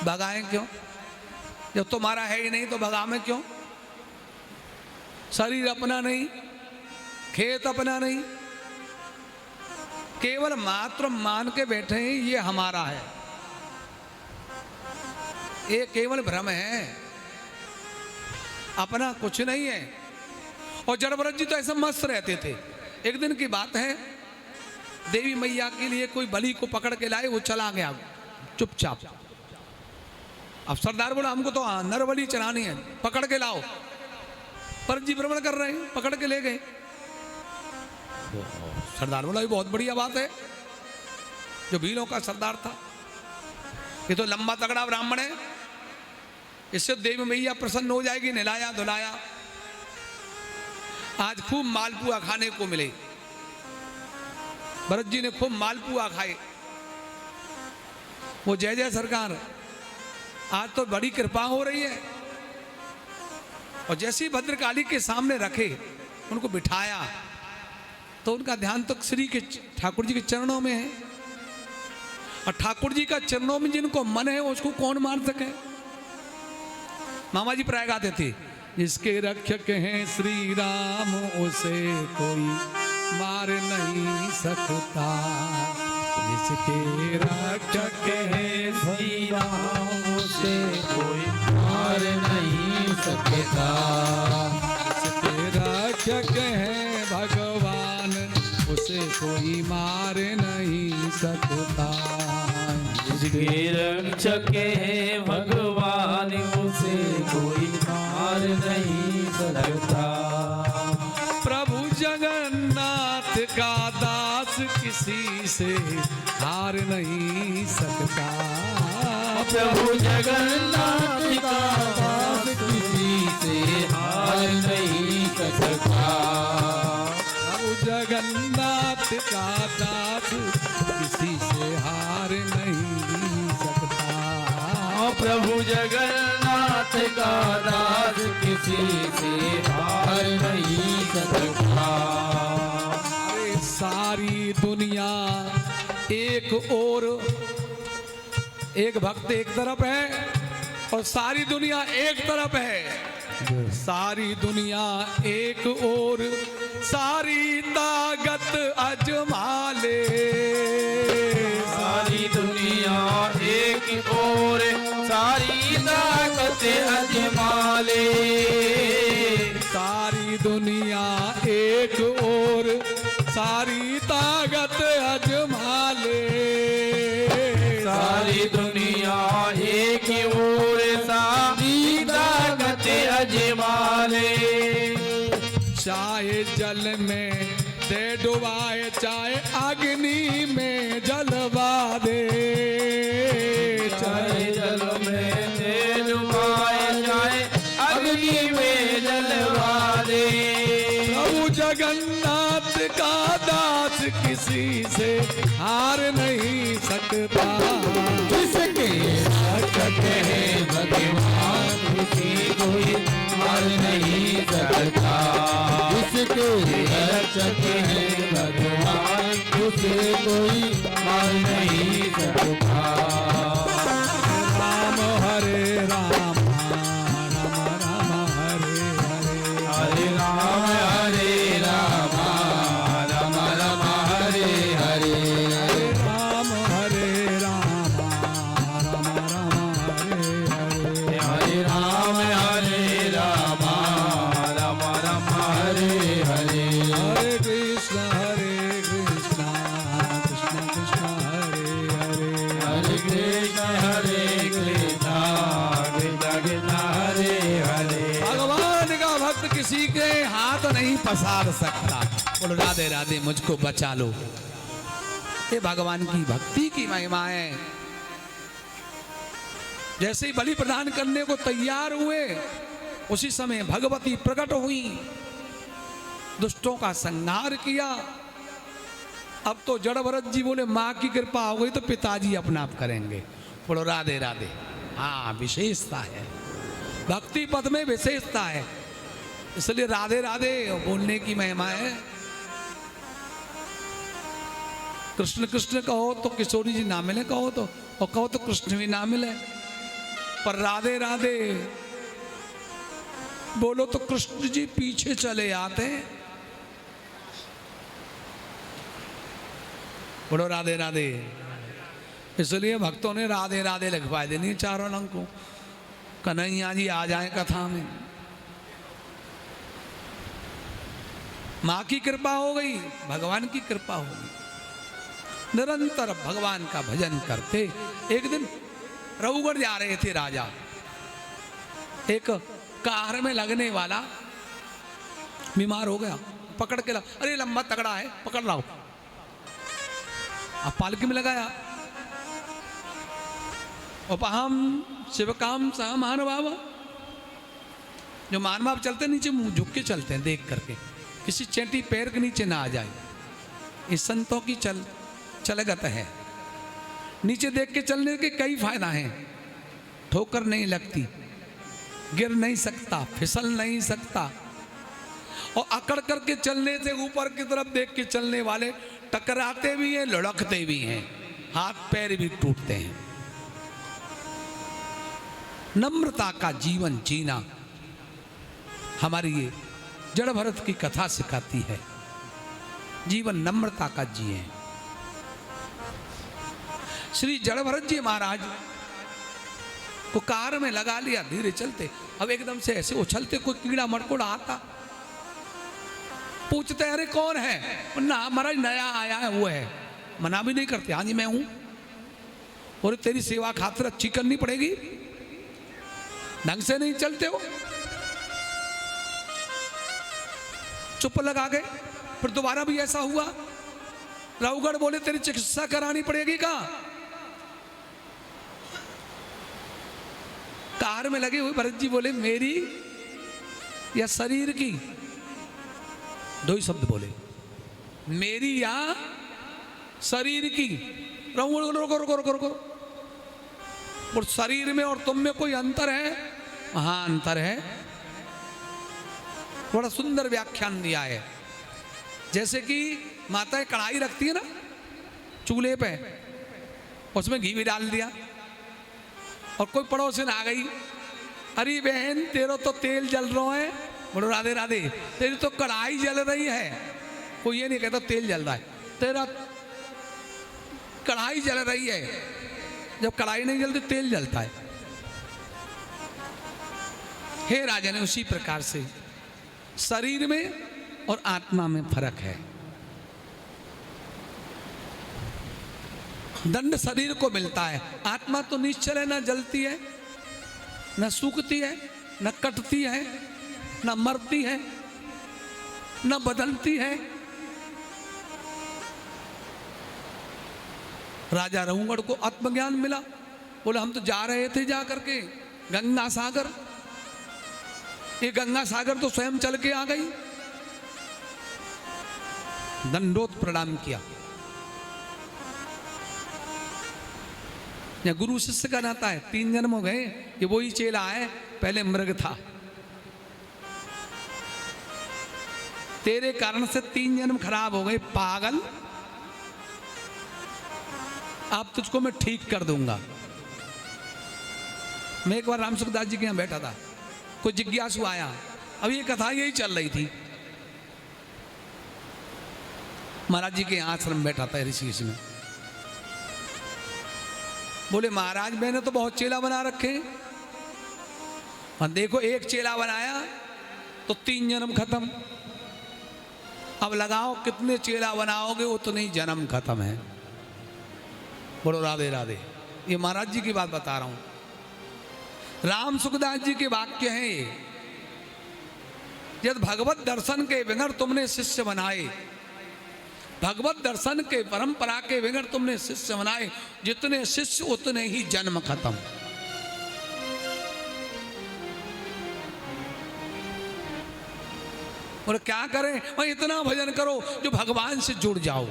भगाएं क्यों? जब तुम्हारा है ही नहीं तो भगावे क्यों? शरीर अपना नहीं, खेत अपना नहीं, केवल मात्र मान के बैठे हैं ये हमारा है, ये केवल भ्रम है, अपना कुछ नहीं है। और जड़ भरत जी तो ऐसे मस्त रहते थे। एक दिन की बात है, देवी मैया के लिए कोई बलि को पकड़ के लाए, वो चला गया चुपचाप। अब सरदार बोला हमको तो नर बलि चलानी है, पकड़ के लाओ। भरत जी भ्रमण कर रहे हैं, पकड़ के ले गए। सरदार बोला ये बहुत बढ़िया बात है, जो भीलों का सरदार था, ये तो लंबा तगड़ा ब्राह्मण है, इससे देवी मैया प्रसन्न हो जाएगी। नहलाया धुलाया, आज खूब मालपुआ खाने को मिले। भरत जी ने खूब मालपुआ खाए। वो जय जय सरकार, आज तो बड़ी कृपा हो रही है। और जैसे ही भद्रकाली के सामने रखे, उनको बिठाया, तो उनका ध्यान तो श्री के ठाकुर जी के चरणों में है। और ठाकुर जी का चरणों में जिनको मन है उसको कौन मार सके। मामा जी प्राय गाते थे, जिसके रक्षक हैं श्री राम उसे कोई मार नहीं सकता, जिसके रक्षक हैं श्री राम उसे कोई मार नहीं सकता, जिसके रक्षक हैं भगवान उसे कोई मार नहीं सकता, जिसके रक्षक है भगवान उसे कोई मार नहीं सकता। प्रभु जगन्नाथ का दास किसी से हार नहीं सकता, प्रभु जगन्नाथ का दास किसी से हार नहीं सकता, प्रभु जगन्नाथ का दास किसी से हार नहीं सकता, प्रभु जगन्नाथ का दास किसी से हार नहीं सकता। अरे सारी दुनिया एक और, एक भक्त एक तरफ है और सारी दुनिया एक तरफ है। सारी दुनिया एक और सारी ताकत अजमा ले, सारी दुनिया एक और सारी ताकत अजमा ले, सारी दुनिया एक और सारी ताकत अजमा ले, सारी दुनिया एक और सारी ताकत अजमा ले, चाहे जल में दे डुबाए, चाहे अग्नि में जलवा दे, चाहे जल में दे डुबाए, चाहे अग्नि में जलवा दे, प्रभु जगन्नाथ का दास किसी से हार नहीं सकता, जिसके रक्षक है भगवान उसे कोई मार नहीं सकता, जिसके रक्षक है भगवान उसे कोई मार नहीं सकता। राम हरे राम राम राम हरे हरे, हरे राम राम राम हरे हरे, राम हरे राम राम राम हरे हरे, हरे राम राम राम हरे हरे, हरे कृष्ण कृष्ण कृष्ण हरे हरे, हरे कृष्ण कृष्ण कृष्ण हरे हरे। भगवान का भक्त किसी के हाथ नहीं पसार सकता। बोलो राधे राधे मुझको बचा लो। ये भगवान की भक्ति की महिमा है। जैसे ही बलि प्रदान करने को तैयार हुए, उसी समय भगवती प्रकट हुई, दुष्टों का संहार किया। अब तो जड़ भरत जी बोले माँ की कृपा हो गई तो पिताजी अपना आप करेंगे। बोलो राधे राधे। हाँ, विशेषता है, भक्ति पद में विशेषता है, इसलिए राधे राधे बोलने की महिमा है। कृष्ण कृष्ण कहो तो किशोरी जी ना मिले, कहो तो, और कहो तो कृष्ण भी ना मिले, पर राधे राधे बोलो तो कृष्ण जी पीछे चले आते हैं। बोलो राधे राधे। इसलिए भक्तों ने राधे राधे लिखवा देनी चारों रंग को। कन्हैया जी आ जाए कथा में। माँ की कृपा हो गई, भगवान की कृपा हो गई। निरंतर भगवान का भजन करते। एक दिन रघुगढ़ जा रहे थे राजा, एक कार में लगने वाला बीमार हो गया, पकड़ के अरे लंबा तगड़ा है, पकड़ लाओ। अब पालकी में लगाया। उपहम शिवकाम सा महानुभाव। जो महानुभाव चलते नीचे मुंह झुक के चलते हैं, देख करके किसी चेंटी पैर के नीचे ना आ जाए। इस संतों की चलगत है। नीचे देख के चलने के कई फायदा हैं। ठोकर नहीं लगती, गिर नहीं सकता, फिसल नहीं सकता। और अकड़ करके चलने से ऊपर की तरफ देख के चलने वाले टकराते भी हैं, लुढ़कते भी हैं, हाथ पैर भी टूटते हैं। नम्रता का जीवन जीना हमारी ये जड़ भरत की कथा सिखाती है। जीवन नम्रता का जिए। श्री जड़ भरत जी महाराज को कार में लगा लिया, धीरे चलते। अब एकदम से ऐसे उछलते, कोई कीड़ा मरकोड़ा आता, पूछते अरे कौन है? ना महाराज नया आया है वो है। मना भी नहीं करते, हाँ जी मैं हूं। और तेरी सेवा खातिर अच्छी करनी पड़ेगी, ढंग से नहीं चलते हो। चुप लगा गए। फिर दोबारा भी ऐसा हुआ। रावगढ़ बोले तेरी चिकित्सा करानी पड़ेगी। कहा कार में लगे हुए भरत जी बोले मेरी या शरीर की? दो ही शब्द बोले, मेरी या शरीर की। रुको रुको रुको रुको। और शरीर में और तुम में कोई अंतर है? हाँ अंतर है। बड़ा सुंदर व्याख्यान दिया है। जैसे कि माताएं कढ़ाई रखती है ना चूल्हे पे, उसमें घी भी डाल दिया, और कोई पड़ोसन आ गई, अरे बहन तेरा तो तेल जल रहा है। बोलो राधे राधे। तेरी तो कढ़ाई जल रही है। कोई ये नहीं कहता तेल जल रहा है, तेरा कढ़ाई जल रही है। जब कढ़ाई नहीं जलती तेल जलता है। हे राजा ने उसी प्रकार से शरीर में और आत्मा में फर्क है। दंड शरीर को मिलता है, आत्मा तो निश्चल है, न जलती है, न सूखती है, न कटती है, न मरती है, न बदलती है। राजा रघुगढ़ को आत्मज्ञान मिला। बोले हम तो जा रहे थे जा करके गंगा सागर, ये गंगा सागर तो स्वयं चल के आ गई। दंडोत प्रणाम किया। या गुरु शिष्य का नाता है, 3 जन्म हो गए, ये वही चेला है, पहले मृग था। तेरे कारण से 3 जन्म खराब हो गए पागल, अब तुझको मैं ठीक कर दूंगा। मैं एक बार राम सुखदास जी के यहां बैठा था, कोई जिज्ञासु आया, अब ये कथा यही चल रही थी। महाराज जी के आश्रम बैठा था ऋषिकेश में। बोले महाराज मैंने तो बहुत चेला बना रखे, और देखो एक चेला बनाया तो 3 जन्म खत्म। अब लगाओ कितने चेला बनाओगे, उतने ही जन्म खत्म है। बोलो राधे राधे। ये महाराज जी की बात बता रहा हूं, राम सुखदास जी के वाक्य हैं ये। यदि भगवत दर्शन के बिगड़ तुमने शिष्य बनाए, भगवत दर्शन के परंपरा के बिगड़ तुमने शिष्य बनाए, जितने शिष्य उतने ही जन्म खत्म। और क्या करें? भाई इतना भजन करो जो भगवान से जुड़ जाओ।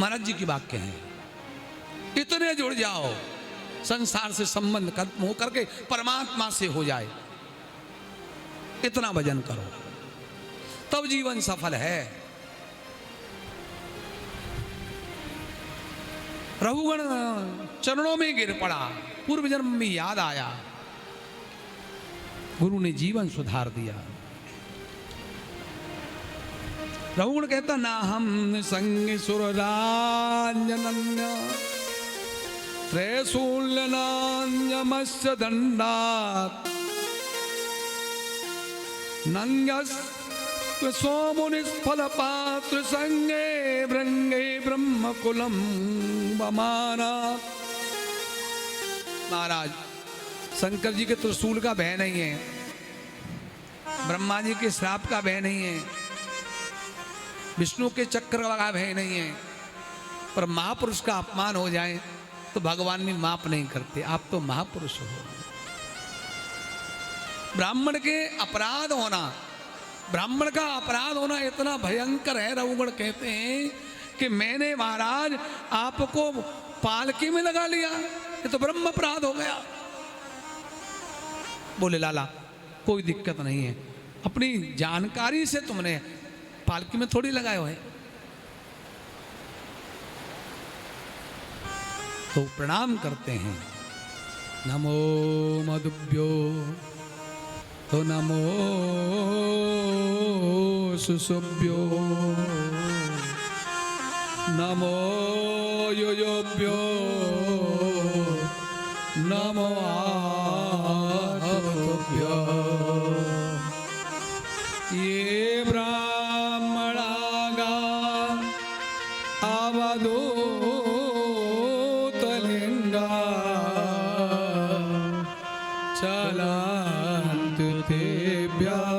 महाराज जी की वाक्य हैं, इतने जुड़ जाओ संसार से संबंध खत्म होकर के परमात्मा से हो जाए। इतना भजन करो तब जीवन सफल है। रघुगण चरणों में गिर पड़ा, पूर्व जन्म में याद आया, गुरु ने जीवन सुधार दिया। रघुगुण कहता ना हम संग सुररांजनन्य त्रैशूल्यनान्यमस्य दंडात् नंगस सोमुनिस्फल पात्र संगे भृंगे ब्रह्मकुलम बमाना। महाराज शंकर जी के त्रिशूल का भय नहीं है, ब्रह्मा जी के श्राप का भय नहीं है, विष्णु के चक्र का भय नहीं है, पर महापुरुष का अपमान हो जाए तो भगवान भी माफ नहीं करते। आप तो महापुरुष हो। ब्राह्मण के अपराध होना, ब्राह्मण का अपराध होना इतना भयंकर है। रघुगण कहते हैं कि मैंने महाराज आपको पालकी में लगा लिया, ये तो ब्रह्म अपराध हो गया। बोले लाला कोई दिक्कत नहीं है, अपनी जानकारी से तुमने पालकी में थोड़ी लगाए हुए। तो प्रणाम करते हैं, नमो मधुभ्यो तो नमो सुसुभ्यो नमो योयोभ्यो नमो आभ्यो। ये ब्राह्मणागा अवधूतलिंगा चलन्तु तेभ्यः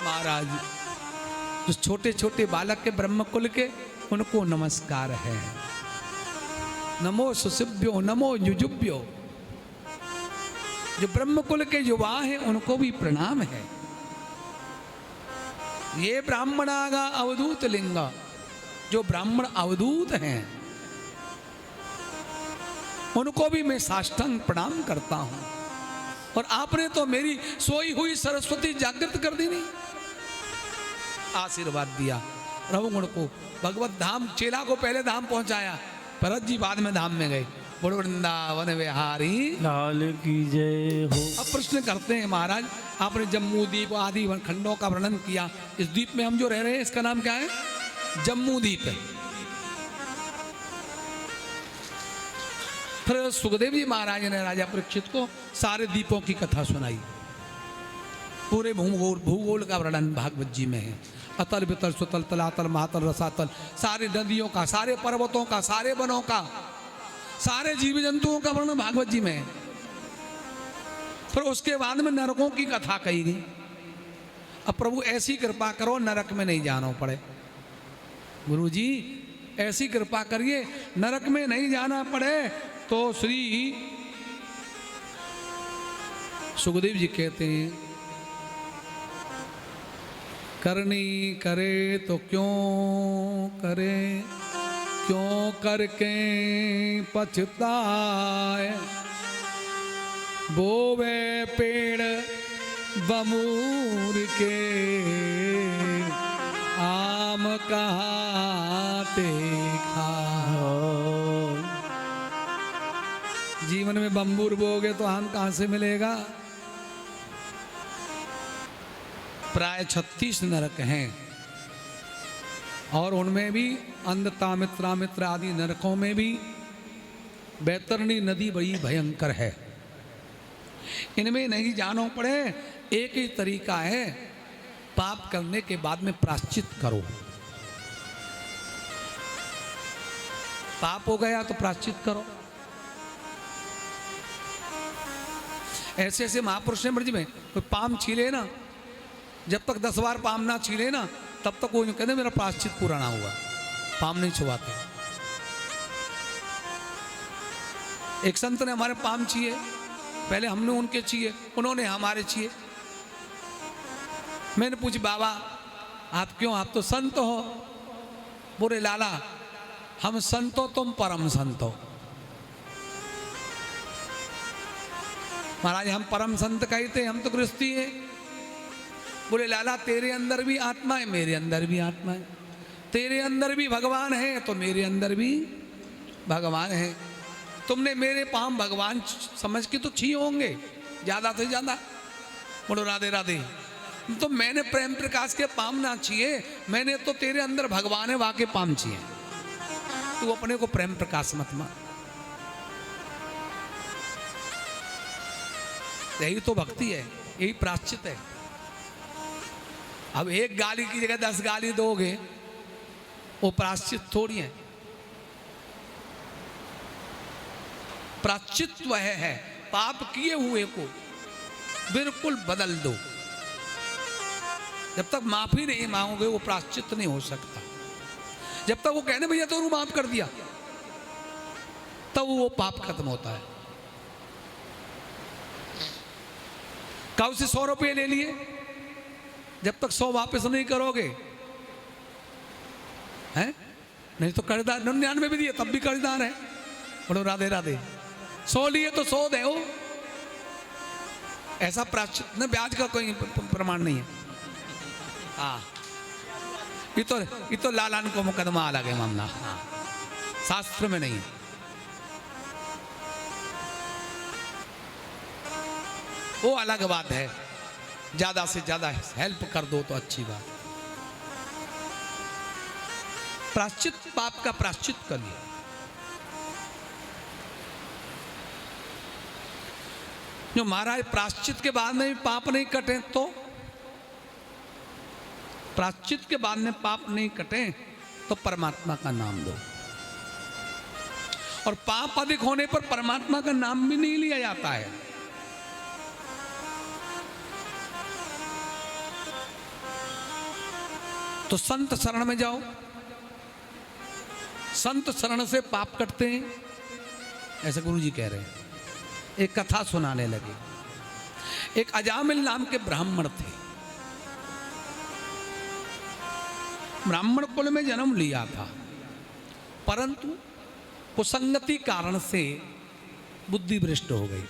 महाराज जो छोटे छोटे बालक के ब्रह्मकुल के उनको नमस्कार है। नमो सुसिभ्यो नमो युजुभ्यो। जो ब्रह्मकुल के युवा हैं उनको भी प्रणाम है। ये ब्राह्मणागा अवधूत लिंगा, जो ब्राह्मण अवधूत हैं उनको भी मैं साष्टांग प्रणाम करता हूं। और आपने तो मेरी सोई हुई सरस्वती जागृत कर दी, नहीं आशीर्वाद दिया। रघुगुण को भगवत धाम, चेला को पहले धाम पहुंचाया, भरत जी बाद में धाम में गए। बोलो वृंदावन विहारी लाल की जय हो। अब प्रश्न करते हैं महाराज, आपने जम्मू द्वीप आदि खंडों का वर्णन किया, इस द्वीप में हम जो रह रहे हैं इसका नाम क्या है? जम्मू द्वीप है। फिर सुखदेव जी महाराज ने राजा परीक्षित को सारे द्वीपों की कथा सुनाई। पूरे भूगोल का वर्णन भागवत जी में है। अतल वितल सुतल तलातल महातल रसातल, सारी नदियों का, सारे पर्वतों का, सारे वनों का, सारे जीव जंतुओं का वर्णन भागवत जी में है। फिर उसके बाद में नरकों की कथा कही गई। अब प्रभु ऐसी कृपा करो नरक में नहीं जाना पड़े। गुरु जी ऐसी कृपा करिए नरक में नहीं जाना पड़े। तो श्री सुखदेव जी कहते हैं, करनी करे तो क्यों करे, क्यों करके पछताए, बोवे पेड़ बमूर के आम कहाँ देखा। जीवन में बम्बूर बोगे तो आम कहाँ से मिलेगा। प्राय 36 नरक हैं और उनमें भी अंधता मित्रामित्र आदि नरकों में भी बैतरणी नदी बड़ी भयंकर है। इनमें नहीं जानो पड़े, एक ही तरीका है, पाप करने के बाद में प्रायश्चित करो। पाप हो गया तो प्रायश्चित करो। ऐसे ऐसे महापुरुष हैं ब्रज में, कोई पाम छीले ना, जब तक 10 बार पाम ना छीले ना तब तक वो कहते मेरा प्रायश्चित पूरा ना हुआ। पाम नहीं छुआते। एक संत ने हमारे पाम छीए, पहले हमने उनके छीए, उन्होंने हमारे छीए। मैंने पूछी बाबा आप क्यों, आप तो संत हो। बोले लाला हम संत हो, तुम परम संत हो। महाराज हम परम संत कहते, हम तो गृहस्थी है। बोले लाला तेरे अंदर भी आत्मा है, मेरे अंदर भी आत्मा है। तेरे अंदर भी भगवान है तो मेरे अंदर भी भगवान है। तुमने मेरे पाम भगवान समझ के तो छीए होंगे ज्यादा से ज्यादा। बोलो राधे राधे। तो मैंने प्रेम प्रकाश के पाम ना छीए, मैंने तो तेरे अंदर भगवान है वाके पाम छीए। तू अपने को प्रेम प्रकाश मत मान। यही तो भक्ति है, यही प्राश्चित है। अब एक गाली की जगह 10 गाली दोगे, वो प्राश्चित थोड़ी है। प्राश्चित वह है पाप किए हुए को बिल्कुल बदल दो। जब तक माफी नहीं मांगोगे वो प्राश्चित नहीं हो सकता। जब तक वो कहने भैया तो माफ कर दिया, तब वो पाप खत्म होता है। कब से 100 रुपये ले लिए, जब तक 100 वापस नहीं करोगे हैं, नहीं तो कर्जदार। 99 भी दिए तब भी कर्जदार है। बोलो राधे राधे। 100 लिए तो 100 दे। ऐसा प्राश्चित न, ब्याज का कोई प्रमाण नहीं है। हाँ, ये तो लालान को मुकदमा अलग है मामला। हाँ, शास्त्र में नहीं है। वो अलग बात है। ज्यादा से ज्यादा हेल्प कर दो तो अच्छी बात। प्राश्चित, पाप का प्राश्चित करिए। जो महाराज प्राश्चित के बाद में भी पाप नहीं कटे, तो प्राश्चित के बाद में पाप नहीं कटे तो परमात्मा का नाम लो। और पाप अधिक होने पर परमात्मा का नाम भी नहीं लिया जाता है। तो संत शरण में जाओ। संत शरण से पाप कटते हैं, ऐसे गुरु जी कह रहे हैं। एक कथा सुनाने लगे। एक अजामिल नाम के ब्राह्मण थे। ब्राह्मण कुल में जन्म लिया था, परंतु कुसंगति कारण से बुद्धि भ्रष्ट हो गई।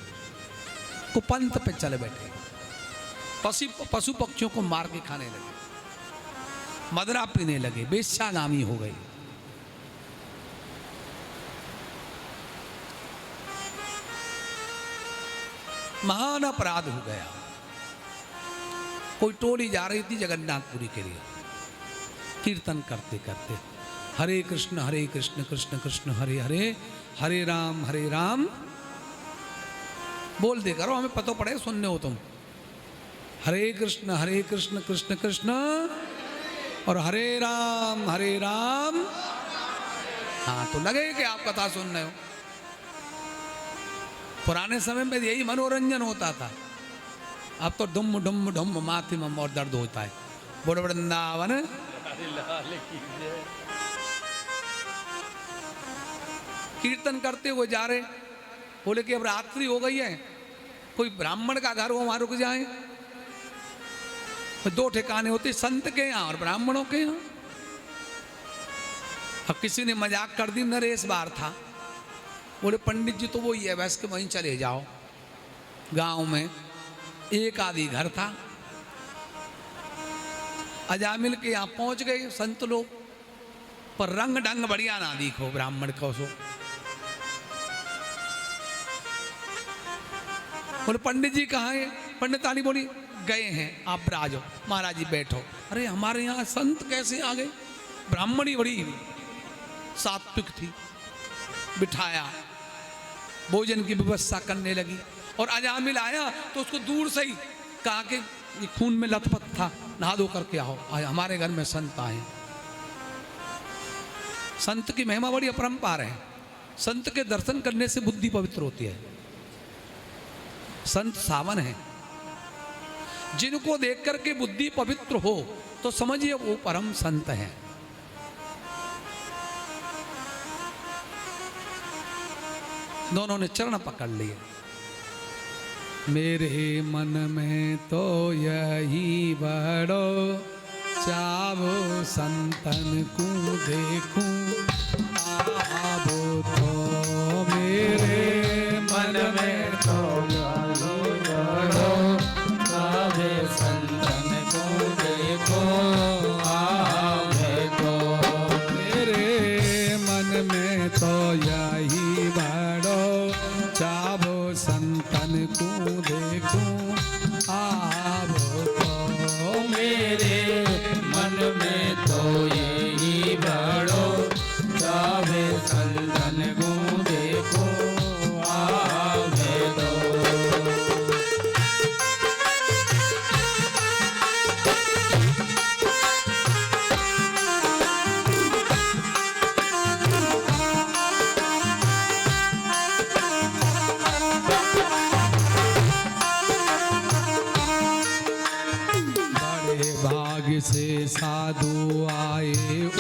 कुपंथ पे चले बैठे, पशु पक्षियों को मार के खाने लगे, मदरा पीने लगे, बेश्यागामी हो गई। महान अपराध हो गया। कोई टोली जा रही थी जगन्नाथपुरी के लिए, कीर्तन करते करते हरे कृष्ण कृष्ण कृष्ण हरे हरे, हरे राम बोल दे करो, हमें पता पड़े सुनने हो तुम। हरे कृष्ण कृष्ण कृष्ण और हरे राम। हाँ, तो लगे कि आप कथा सुन रहे हो। पुराने समय में यही मनोरंजन होता था। अब तो डुम डुम डुम माथे में और दर्द होता है। बोलो वृंदावन। कीर्तन करते हुए जा रहे, बोले कि अब रात्रि हो गई है, कोई ब्राह्मण का घर हो वहां रुक जाए। 2 ठिकाने होते, संत के यहाँ और ब्राह्मणों के यहाँ। अब किसी ने मजाक कर दी, नरेश बार था, बोले पंडित जी तो वही है, वैसे के वहीं चले जाओ। गांव में एक आधी घर था। अजामिल के यहाँ पहुंच गए संत लोग, पर रंग ढंग बढ़िया ना दिखो ब्राह्मण को। सो बोले पंडित जी कहाँ है? पंडितानी बोली गए हैं, आप राजो। महाराज जी बैठो। अरे हमारे यहाँ संत कैसे आ गए? ब्राह्मणी बड़ी सात्विक थी। बिठाया, भोजन की व्यवस्था करने लगी। और अजामिल आया तो उसको दूर से ही कहा कि ये खून में लथपथ था, नहा धो करके आओ, हमारे घर में संत आए। संत की महिमा बड़ी अपरंपार है। संत के दर्शन करने से बुद्धि पवित्र होती है। संत सावन है, जिनको देख करके बुद्धि पवित्र हो तो समझिए वो परम संत है। दोनों ने चरण पकड़ लिए। मेरे मन में तो यही बड़ो चावो, संतन को देखूं आवो तो। मेरे मन में तो बड़ो चावे, संतन को देखो आवे तो। मेरे मन में तो यही बड़ो संतन को देखूं आवो तो मेरे मन में तो यही बड़ो जावे संतन को देखो आवे तो। बड़े भाग्य से साधु आए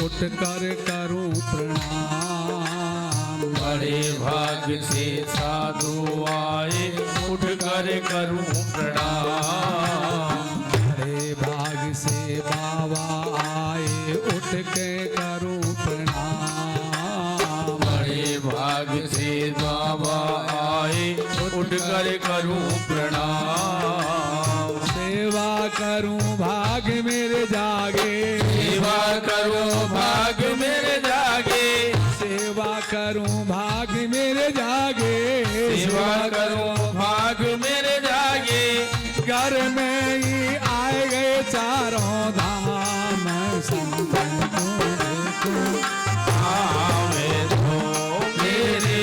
उठ कर करूं प्रणाम। बड़े भाग्य से साधु आए उठ कर करूं प्रणाम। बड़े भाग्य से बाबा आए उठ के करूं प्रणाम। बड़े भाग्य से बाबा आए उठ कर करूं प्रणाम। सेवा करूं भाग्य मेरे जागे, सेवा करो भाग्य मेरे जागे। सेवा करूं भाग्य मेरे जागे, सेवा करो भाग्य मेरे जागे। घर में ही आए गए चारों धाम संतन को देखूं आवे तो मेरे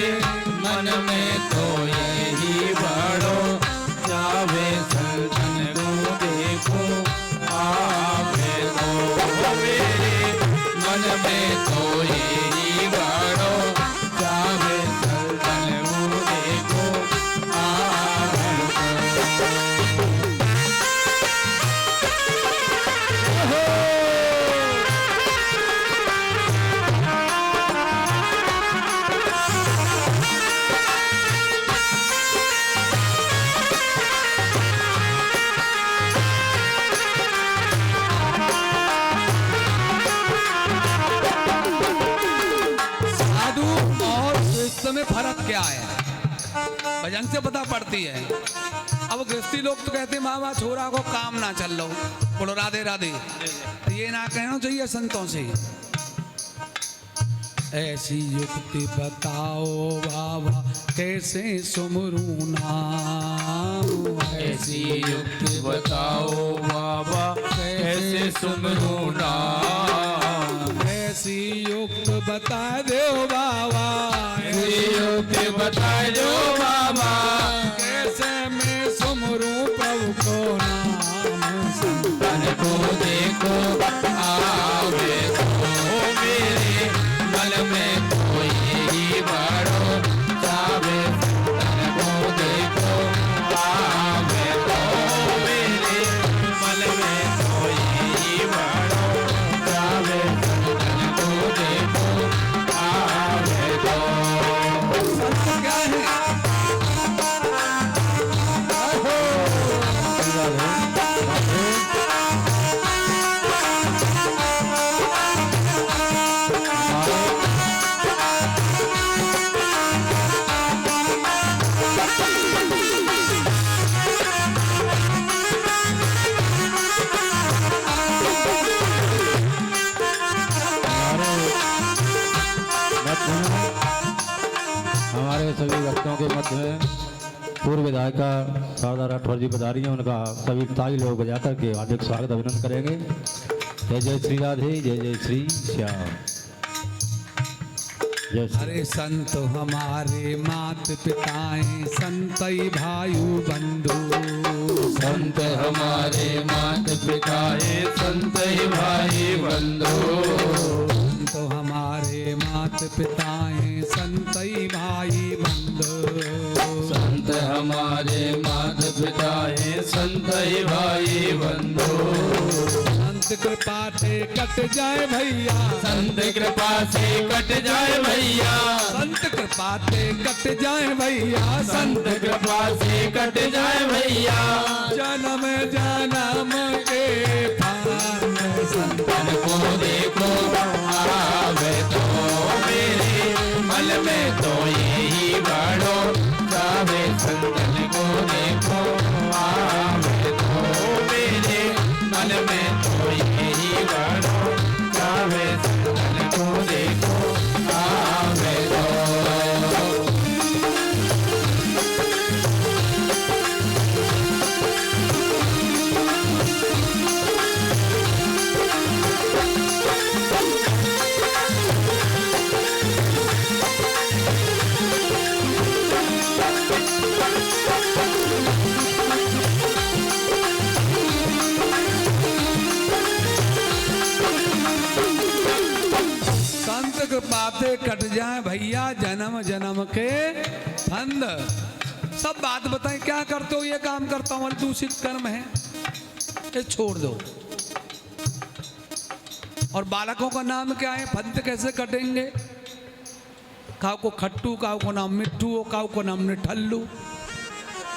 मन में तो यही बड़ो जावे संतन को देखो आवे तो मेरे मन में तो यही बड़ो जावे संतन को देखो आवे साधु और गृहस्थ में फर्क क्या है? भजन से पता पड़ती है। अब गृहस्थी लोग तो कहते हैं मामा छोरा को काम ना चल लो, बोलो राधे राधे, ये ना कहना चाहिए संतों से। ऐसी युक्ति बताओ बाबा कैसे सुमरू नाम। ऐसी युक्ति बताओ बाबा कैसे सुमरू नाम। ऐसी युक्त बता दो बाबा, ऐसी युक्ति बता दो बाबा कैसे मैं सुमरू प्रभु को नाम। संतन को देखो आवे तो मेरे मन में तो यही बड़ो जावे संतन को देखो आवे तो मेरे मन में तो यही बड़ो जावे संतन को देखो आवे तो। संत क्या है? हमारे सभी भक्तों के मध्य में पूर्व विधायिका शारदा राठौर जी बता रही हैं, उनका सभी ताली लोग बजा करके हार्दिक स्वागत अभिनंदन करेंगे। जय जय श्री राधे, जय जय श्री श्याम। जय श्री अरे संत हमारे मात पिताएं संतई भायु बंधु। संत हमारे मात पिता है संत ही भाई बंधु। संत हमारे मात पिताएं संतई भाई बंधु। संत हमारे मात पिता है संत ही भाई बंधु। संत कृपा से कट जाए भैया, संत कृपा से कट जाए भैया। संत कृपा से कट जाए भैया, संत कृपा से कट जाए भैया। जन्म जन्म के फान संतन को देखो आवे तो मेरे मन में तो यही बड़ो जावे संतन को देखो आवे तो मेरे मन में तो यही बड़ो जावे संतन को देखो आवे तो। जाए भैया जन्म जन्म के फंद। सब बात बताएं, क्या करते हो? ये काम करता हूं, दूषित कर्म है, ये छोड़ दो। और बालकों का नाम क्या है? फंद कैसे कटेंगे? काऊ को खट्टू, काऊ को नाम मिट्टू, काऊ को नाम निठल्लू।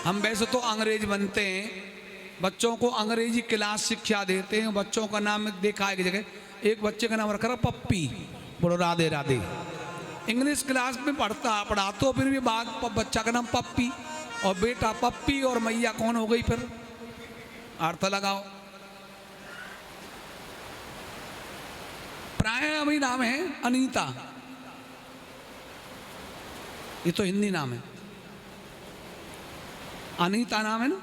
हम वैसे तो अंग्रेज बनते हैं, बच्चों को अंग्रेजी क्लास शिक्षा देते हैं, बच्चों का नाम देखा है जगह, एक बच्चे का नाम रखा है पप्पी, बोलो राधे राधे। इंग्लिश क्लास में पढ़ा तो फिर भी बाद बच्चा का नाम पप्पी, और बेटा पप्पी, और मैया कौन हो गई फिर? अर्थ लगाओ। प्राय अभी नाम है अनीता, ये तो हिंदी नाम है, अनीता नाम है ना।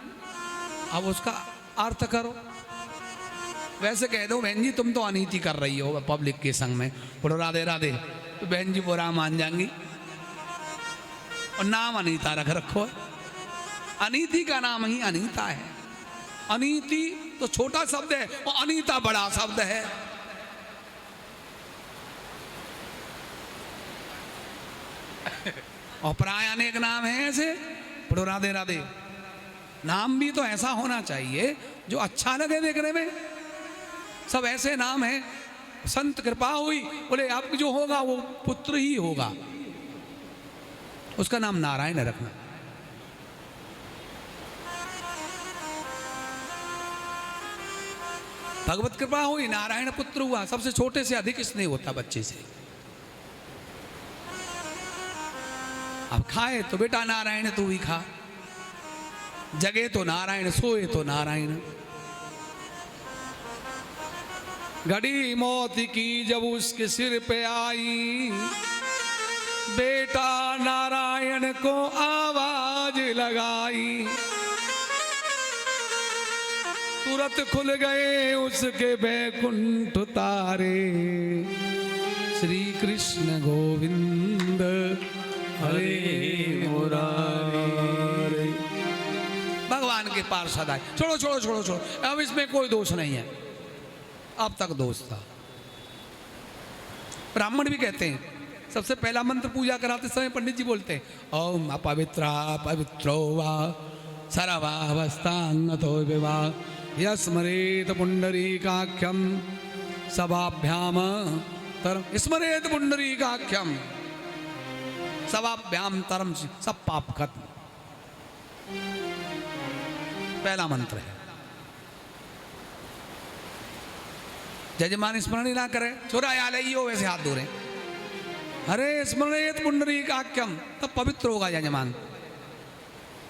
अब उसका अर्थ करो। वैसे कह दो बहन जी तुम तो अनीति कर रही हो पब्लिक के संग में, बोलो राधे राधे, तो बहन जी बुरा मान जाएंगी। और नाम अनीता रखो। अनीति का नाम ही अनीता है। अनीति तो छोटा शब्द है और अनीता बड़ा शब्द है। और प्राय अनेक नाम है ऐसे, बोलो राधे राधे। नाम भी तो ऐसा होना चाहिए जो अच्छा लगे देखने में। सब ऐसे नाम है, संत कृपा हुई, बोले आप जो होगा वो पुत्र ही होगा, उसका नाम नारायण रखना। भगवत कृपा हुई, नारायण पुत्र हुआ। सबसे छोटे से अधिक स्नेह होता बच्चे से। अब खाए तो बेटा नारायण तू ही खा, जगे तो नारायण, सोए तो नारायण। घड़ी मौत की जब उसके सिर पे आई, बेटा नारायण को आवाज लगाई। तुरंत खुल गए उसके बैकुंठ तारे, श्री कृष्ण गोविंद हरे मुरारी। भगवान के पार्षद आए। छोड़ो छोड़ो छोड़ो छोड़ो, अब इसमें कोई दोष नहीं है, अब तक दोष था। ब्राह्मण भी कहते हैं, सबसे पहला मंत्र पूजा कराते समय पंडित जी बोलते हैं, ओम अपवित्रा पवित्रो वा सर्वावस्थांगतो विवा यस्मरेत पुंडरीकाख्यम सभाभ्याम तरम। स्मरेत पुंडरीकाख्यम सभाभ्याम तरम, सब पाप खत्म। पहला मंत्र है। जजमान स्मरण ही ना करे, छोरा या हो वैसे हाथ धो रहे, अरे स्मरणेत पुंडरीकाख्यम, तब पवित्र होगा यजमान।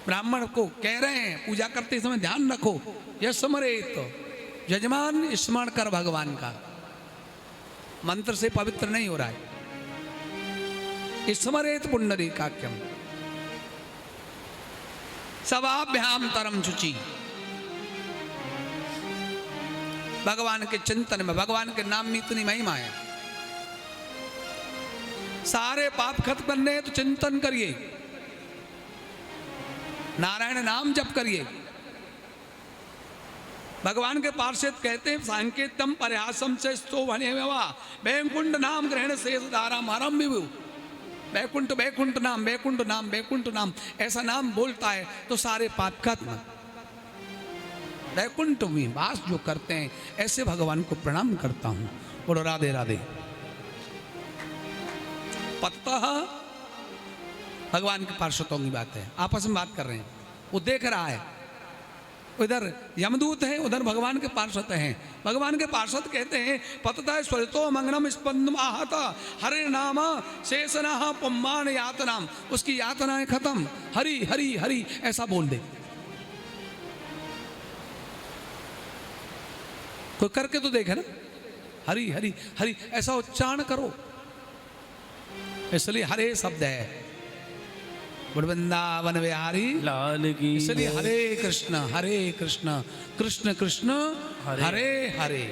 ब्राह्मण को कह रहे हैं पूजा करते समय ध्यान रखो, यह स्मरेत, यजमान स्मरण कर भगवान का। मंत्र से पवित्र नहीं हो रहा है। स्मरेत पुंडरीकाख्यम सभाभ्याम तरम शुचि। भगवान के चिंतन में, भगवान के नाम में इतनी महिमा है। सारे पाप खत्म करने तो चिंतन करिए, नारायण नाम जप करिए। भगवान के पार्षद कहते हैं, सांकेतम प्रयासम से स्तो भने वैकुंठ नाम ग्रहण से धारा मारम विभु। बैकुंठ बैकुंठ नाम, बैकुंठ नाम, बैकुंठ नाम, ऐसा नाम बोलता है तो सारे पाप खत्म। बैकुंठ में वास जो करते हैं, ऐसे भगवान को प्रणाम करता हूं। बोलो राधे राधे। पत्ता भगवान के पार्षदों की बात है, आपस में बात कर रहे हैं। वो देख रहा है, उधर यमदूत है, उधर भगवान के पार्षद हैं। भगवान के पार्षद कहते हैं, पतता स्वरितो मंगलम स्पंदम आहता हरे नाम शेषना पुम्मान यातनाम। उसकी यातनाएं खत्म, हरि हरि हरि ऐसा बोल दे। कोई करके तो देखे ना, हरि हरि हरि ऐसा उच्चारण करो। इसलिए हरे शब्द है, वृंदावन बिहारी लाल की। इसलिए हरे कृष्ण कृष्ण कृष्ण हरे हरे।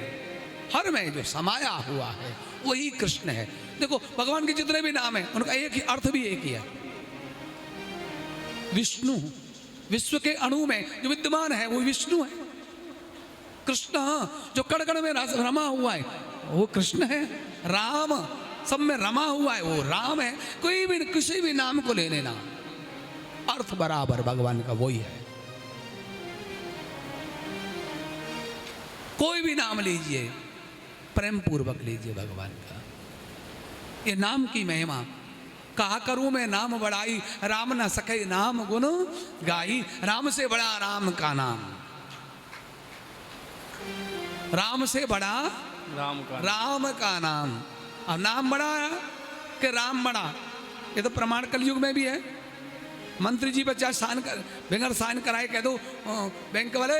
हर में जो समाया हुआ है वही कृष्ण है। देखो भगवान के जितने भी नाम है उनका एक ही अर्थ भी एक ही है। विष्णु, विश्व के अणु में जो विद्यमान है वो विष्णु है। कृष्ण जो कण कण में रमा हुआ है वो कृष्ण है। राम सब में रमा हुआ है वो राम है। कोई भी किसी भी नाम को ले लेना, अर्थ बराबर भगवान का वही है। कोई भी नाम लीजिए, प्रेम पूर्वक लीजिए भगवान का। ये नाम की महिमा, कहा करूं मैं नाम बड़ाई, राम न सके नाम गुण गाई। राम से बड़ा राम का नाम, राम से बड़ा राम का नाम। अब नाम बड़ा कि राम बड़ा, ये तो प्रमाण कलयुग में भी है। मंत्री जी बच्चा साइन कर, बगैर साइन कराए कह दो बैंक वाले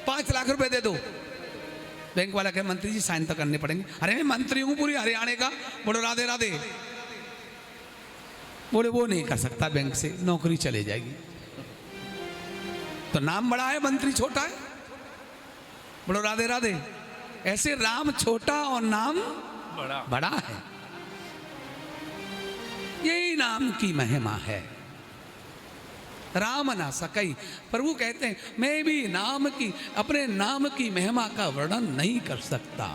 5 लाख रुपए दे दो, बैंक वाला कहे मंत्री जी साइन तो करने पड़ेंगे। अरे मैं मंत्री हूं पूरी हरियाणा का, बोलो राधे राधे, बोले वो नहीं कर सकता, बैंक से नौकरी चले जाएगी। तो नाम बड़ा है, मंत्री छोटा है, बोलो राधे राधे। ऐसे राम छोटा और नाम बड़ा है। यही नाम की महिमा है। राम ना सकई, प्रभु कहते हैं मैं भी नाम की, अपने नाम की महिमा का वर्णन नहीं कर सकता।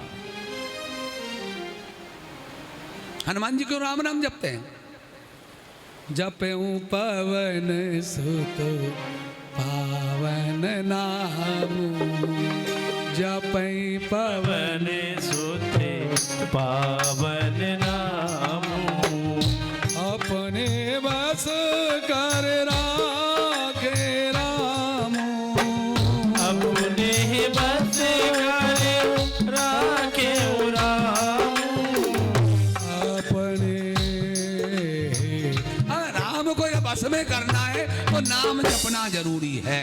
हनुमान जी क्यों राम नाम जपते हैं? जपऊं पवन सुत पावन नाम, जपई पवन सुत पावन नाम, अपने बस कर राखे राम, अपने बस कर राखे राम, अपने राम को जब बस में करना है तो नाम जपना जरूरी है।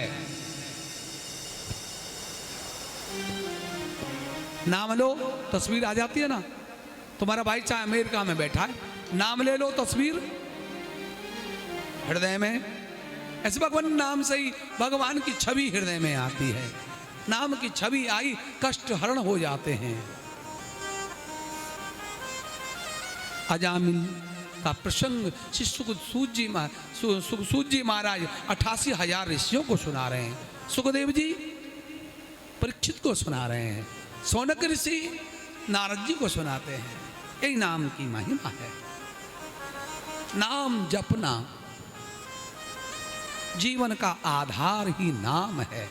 नाम लो तस्वीर आ जाती है ना, तुम्हारा भाई चाहे अमेरिका में बैठा है, नाम ले लो तस्वीर हृदय में। ऐसे भगवान नाम से ही भगवान की छवि हृदय में आती है। नाम की छवि आई, कष्ट हरण हो जाते हैं। अजामिल का प्रसंग श्री सुखसूत जी महाराज 88,000 ऋषियों को सुना रहे हैं। सुखदेव जी परीक्षित को सुना रहे हैं, सौनक ऋषि नारद जी को सुनाते हैं। यही नाम की महिमा है। नाम जपना जीवन का आधार ही नाम है।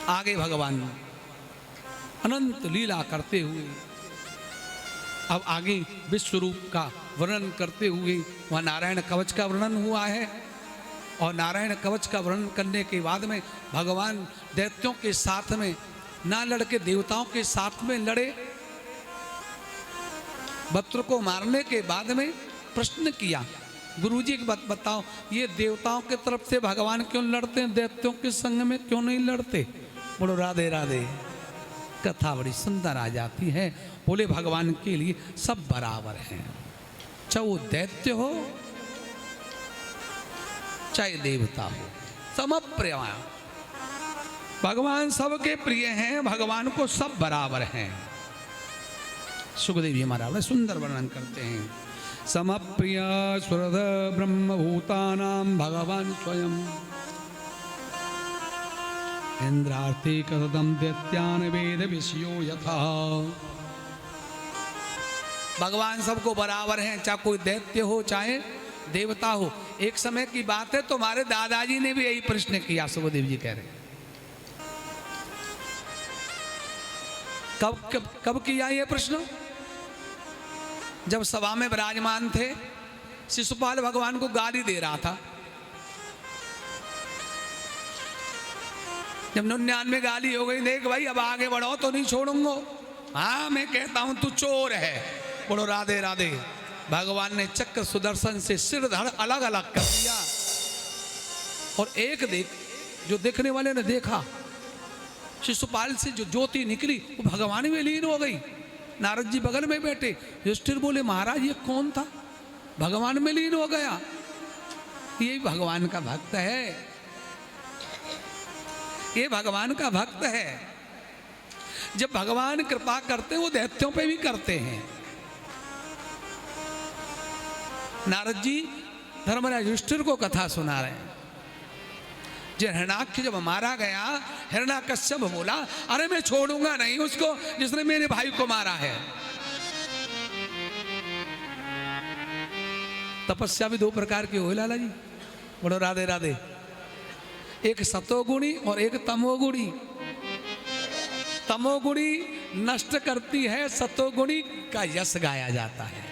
आगे भगवान अनंत लीला करते हुए अब आगे विश्व रूप का वर्णन करते हुए वह नारायण कवच का वर्णन हुआ है। और नारायण कवच का वर्णन करने के बाद में भगवान दैत्यों के साथ में ना लड़के देवताओं के साथ में लड़े। वक्र को मारने के बाद में प्रश्न किया, गुरुजी बताओ ये देवताओं के तरफ से भगवान क्यों लड़ते हैं, दैत्यों के संग में क्यों नहीं लड़ते? बोलो राधे राधे। कथा बड़ी सुंदर आ जाती है। बोले भगवान के लिए सब बराबर हैं, चाहे वो दैत्य हो चाहे देवता हो, समप्रिय। भगवान सबके प्रिय हैं, भगवान को सब बराबर हैं। सुखदेव जी महाराज सुंदर वर्णन करते हैं। समप्रिय सुरद ब्रह्मभूतानां भगवान स्वयं, इंद्रार्थी कदम दैत्यान वेद विषयो यथा। भगवान सबको बराबर हैं, चाहे कोई दैत्य हो चाहे देवता हो। एक समय की बात है, तुम्हारे दादाजी ने भी यही प्रश्न किया। सुखदेव जी कह रहे हैं कब किया ये प्रश्न? जब सभा में विराजमान थे, शिशुपाल भगवान को गाली दे रहा था। जब 99 गाली हो गई, देख भाई अब आगे बढ़ो तो नहीं छोड़ूंगा। हाँ मैं कहता हूं तू चोर है। बोलो राधे राधे। भगवान ने चक्र सुदर्शन से सिर धड़ अलग अलग कर दिया। और एक जो देखने वाले ने देखा, शिशुपाल से जो ज्योति निकली वो भगवान में लीन हो गई। नारद जी बगल में बैठे, युधिष्ठिर बोले महाराज ये कौन था, भगवान में लीन हो गया। ये भगवान का भक्त है, ये भगवान का भक्त है। जब भगवान कृपा करते हैं वो दैत्यों पे भी करते हैं। नारद जी धर्मराज युधिष्ठिर को कथा सुना रहे हैं। जो हिरण्याक्ष जब मारा गया, हिरण्याकश्यप बोला अरे मैं छोड़ूंगा नहीं उसको जिसने मेरे भाई को मारा है। तपस्या भी दो प्रकार की हो लाला जी, बोलो राधे राधे। एक सतोगुणी और एक तमोगुणी। तमोगुणी नष्ट करती है, सतोगुणी का यश गाया जाता है।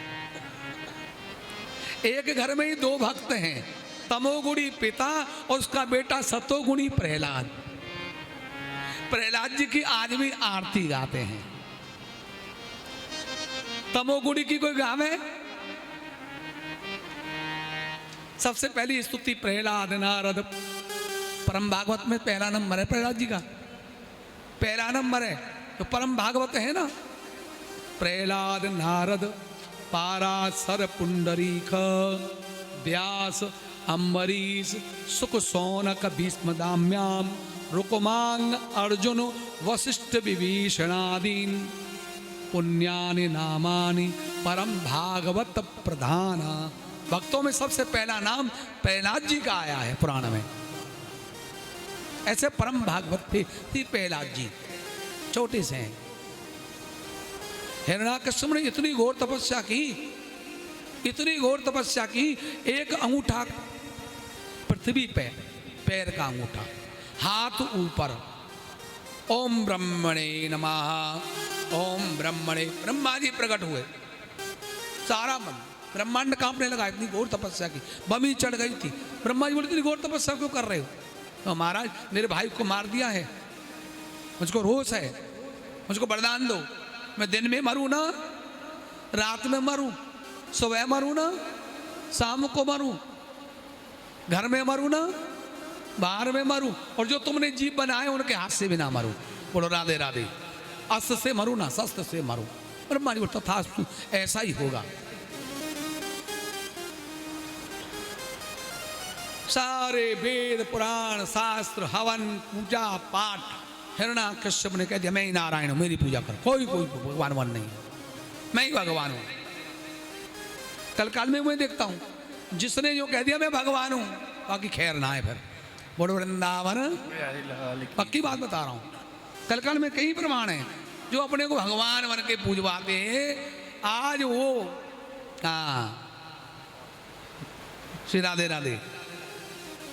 एक घर में ही दो भक्त हैं, तमोगुणी पिता और उसका बेटा सतोगुणी प्रहलाद। प्रहलाद जी की आज भी आरती गाते हैं। तमोगुणी की कोई गावे? सबसे पहली स्तुति प्रहलाद नारद, परम भागवत में पहला नंबर है प्रहलाद जी का, पहला नंबर है। तो परम भागवत है ना, प्रहलाद नारद पाराशर पुंडरीक व्यास अम्बरीश सुख सौनक भीष्म दाम्याम रुकुमांग अर्जुन वशिष्ठ विभीषणादीन पुण्यानि नामानि परम भागवत प्रधान। भक्तों में सबसे पहला नाम प्रहलाद जी का आया है पुराण में। ऐसे परम भागवत थे प्रहलाद जी, छोटे से हैं। हिरण्याकश्यप ने इतनी घोर तपस्या की, इतनी घोर तपस्या की, एक अंगूठा पृथ्वी पे, पैर का अंगूठा, हाथ ऊपर, ओम ब्रह्मणे नमः, ओम ब्रह्मणे। ब्रह्मा जी प्रकट हुए, सारा मन ब्रह्मांड कांपने लगा, इतनी घोर तपस्या की, बमी चढ़ गई थी। ब्रह्मा जी बोले इतनी घोर तपस्या क्यों कर रहे हो? तो महाराज मेरे भाई को मार दिया है, मुझको रोष है, मुझको वरदान दो, मैं दिन में मरूं ना, रात में मरूं, सुबह मरूं ना, शाम को मरूं, घर में मरूं ना, बाहर में मरूं, और जो तुमने जीव बनाए उनके हाथ से भी ना मरूं। बोलो राधे राधे। अस्त्र से मरूं ना, शस्त्र से मरूं। ब्रह्मा जी बोलता था ऐसा ही होगा। सारे वेद पुराण शास्त्र हवन पूजा पाठ हिरण्याकश्यप ने कह दिया मैं ही नारायण हूं, मेरी पूजा कर, कोई कोई भगवान वन नहीं, मैं ही भगवान हूं। कल काल में मैं देखता हूं जिसने जो कह दिया मैं भगवान हूं, बाकी खैर ना है। फिर बोलो वृंदावन, पक्की बात बता रहा हूं। कल काल में कई प्रमाण हैं जो अपने को भगवान बन के पूजवाते हैं। आज वो श्री राधे राधे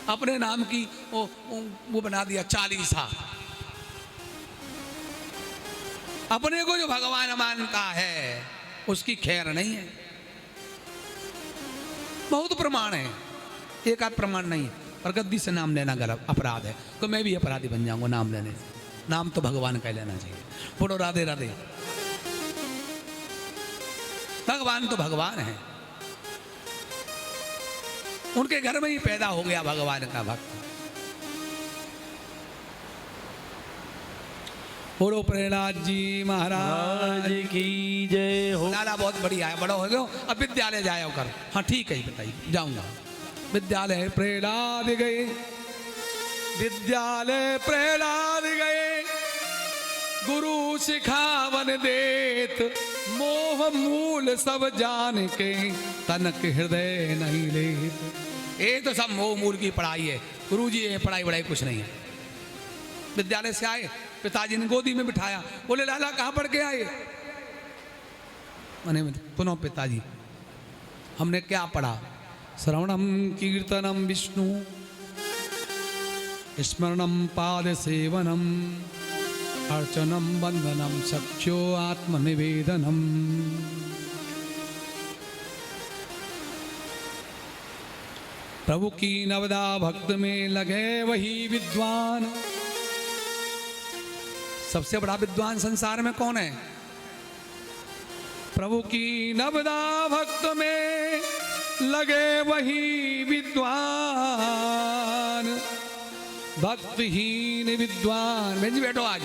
अपने नाम की वो बना दिया चालीसा। अपने को जो भगवान मानता है उसकी खैर नहीं है। बहुत प्रमाण है, एक आध प्रमाण नहीं है। और गद्दी से नाम लेना गलत अपराध है, तो मैं भी अपराधी बन जाऊंगा नाम लेने से। नाम तो भगवान का लेना चाहिए। बोलो राधे राधे। भगवान तो भगवान है, उनके घर में ही पैदा हो गया भगवान का भक्त। बोलो प्रहलाद जी महाराज की जय हो। लाला बहुत बढ़िया है, बड़ा हो गया। अब विद्यालय जाया कर। हाँ ठीक है, बताइए जाऊंगा। विद्यालय प्रहलाद गए, विद्यालय प्रहलाद गए, गुरु सिखावन देत, मोह मूल सब जान के, तनक हृदय नहीं लेत। ये तो सब मोह मूल की पढ़ाई है गुरु जी, ये पढ़ाई वढ़ाई कुछ नहीं है। विद्यालय से आए, पिताजी ने गोदी में बिठाया, बोले लाला कहाँ पढ़ के आए? मैंने पुनः पिताजी हमने क्या पढ़ा? श्रवणम कीर्तनम विष्णु स्मरणम पाद सेवनम अर्चनम वंदनम सख्यो आत्मनिवेदनम। प्रभु की नवदा भक्त में लगे वही विद्वान। सबसे बड़ा विद्वान संसार में कौन है? प्रभु की नवदा भक्त में लगे वही विद्वान, भक्तहीन विद्वान। बेंजी बैठो, आज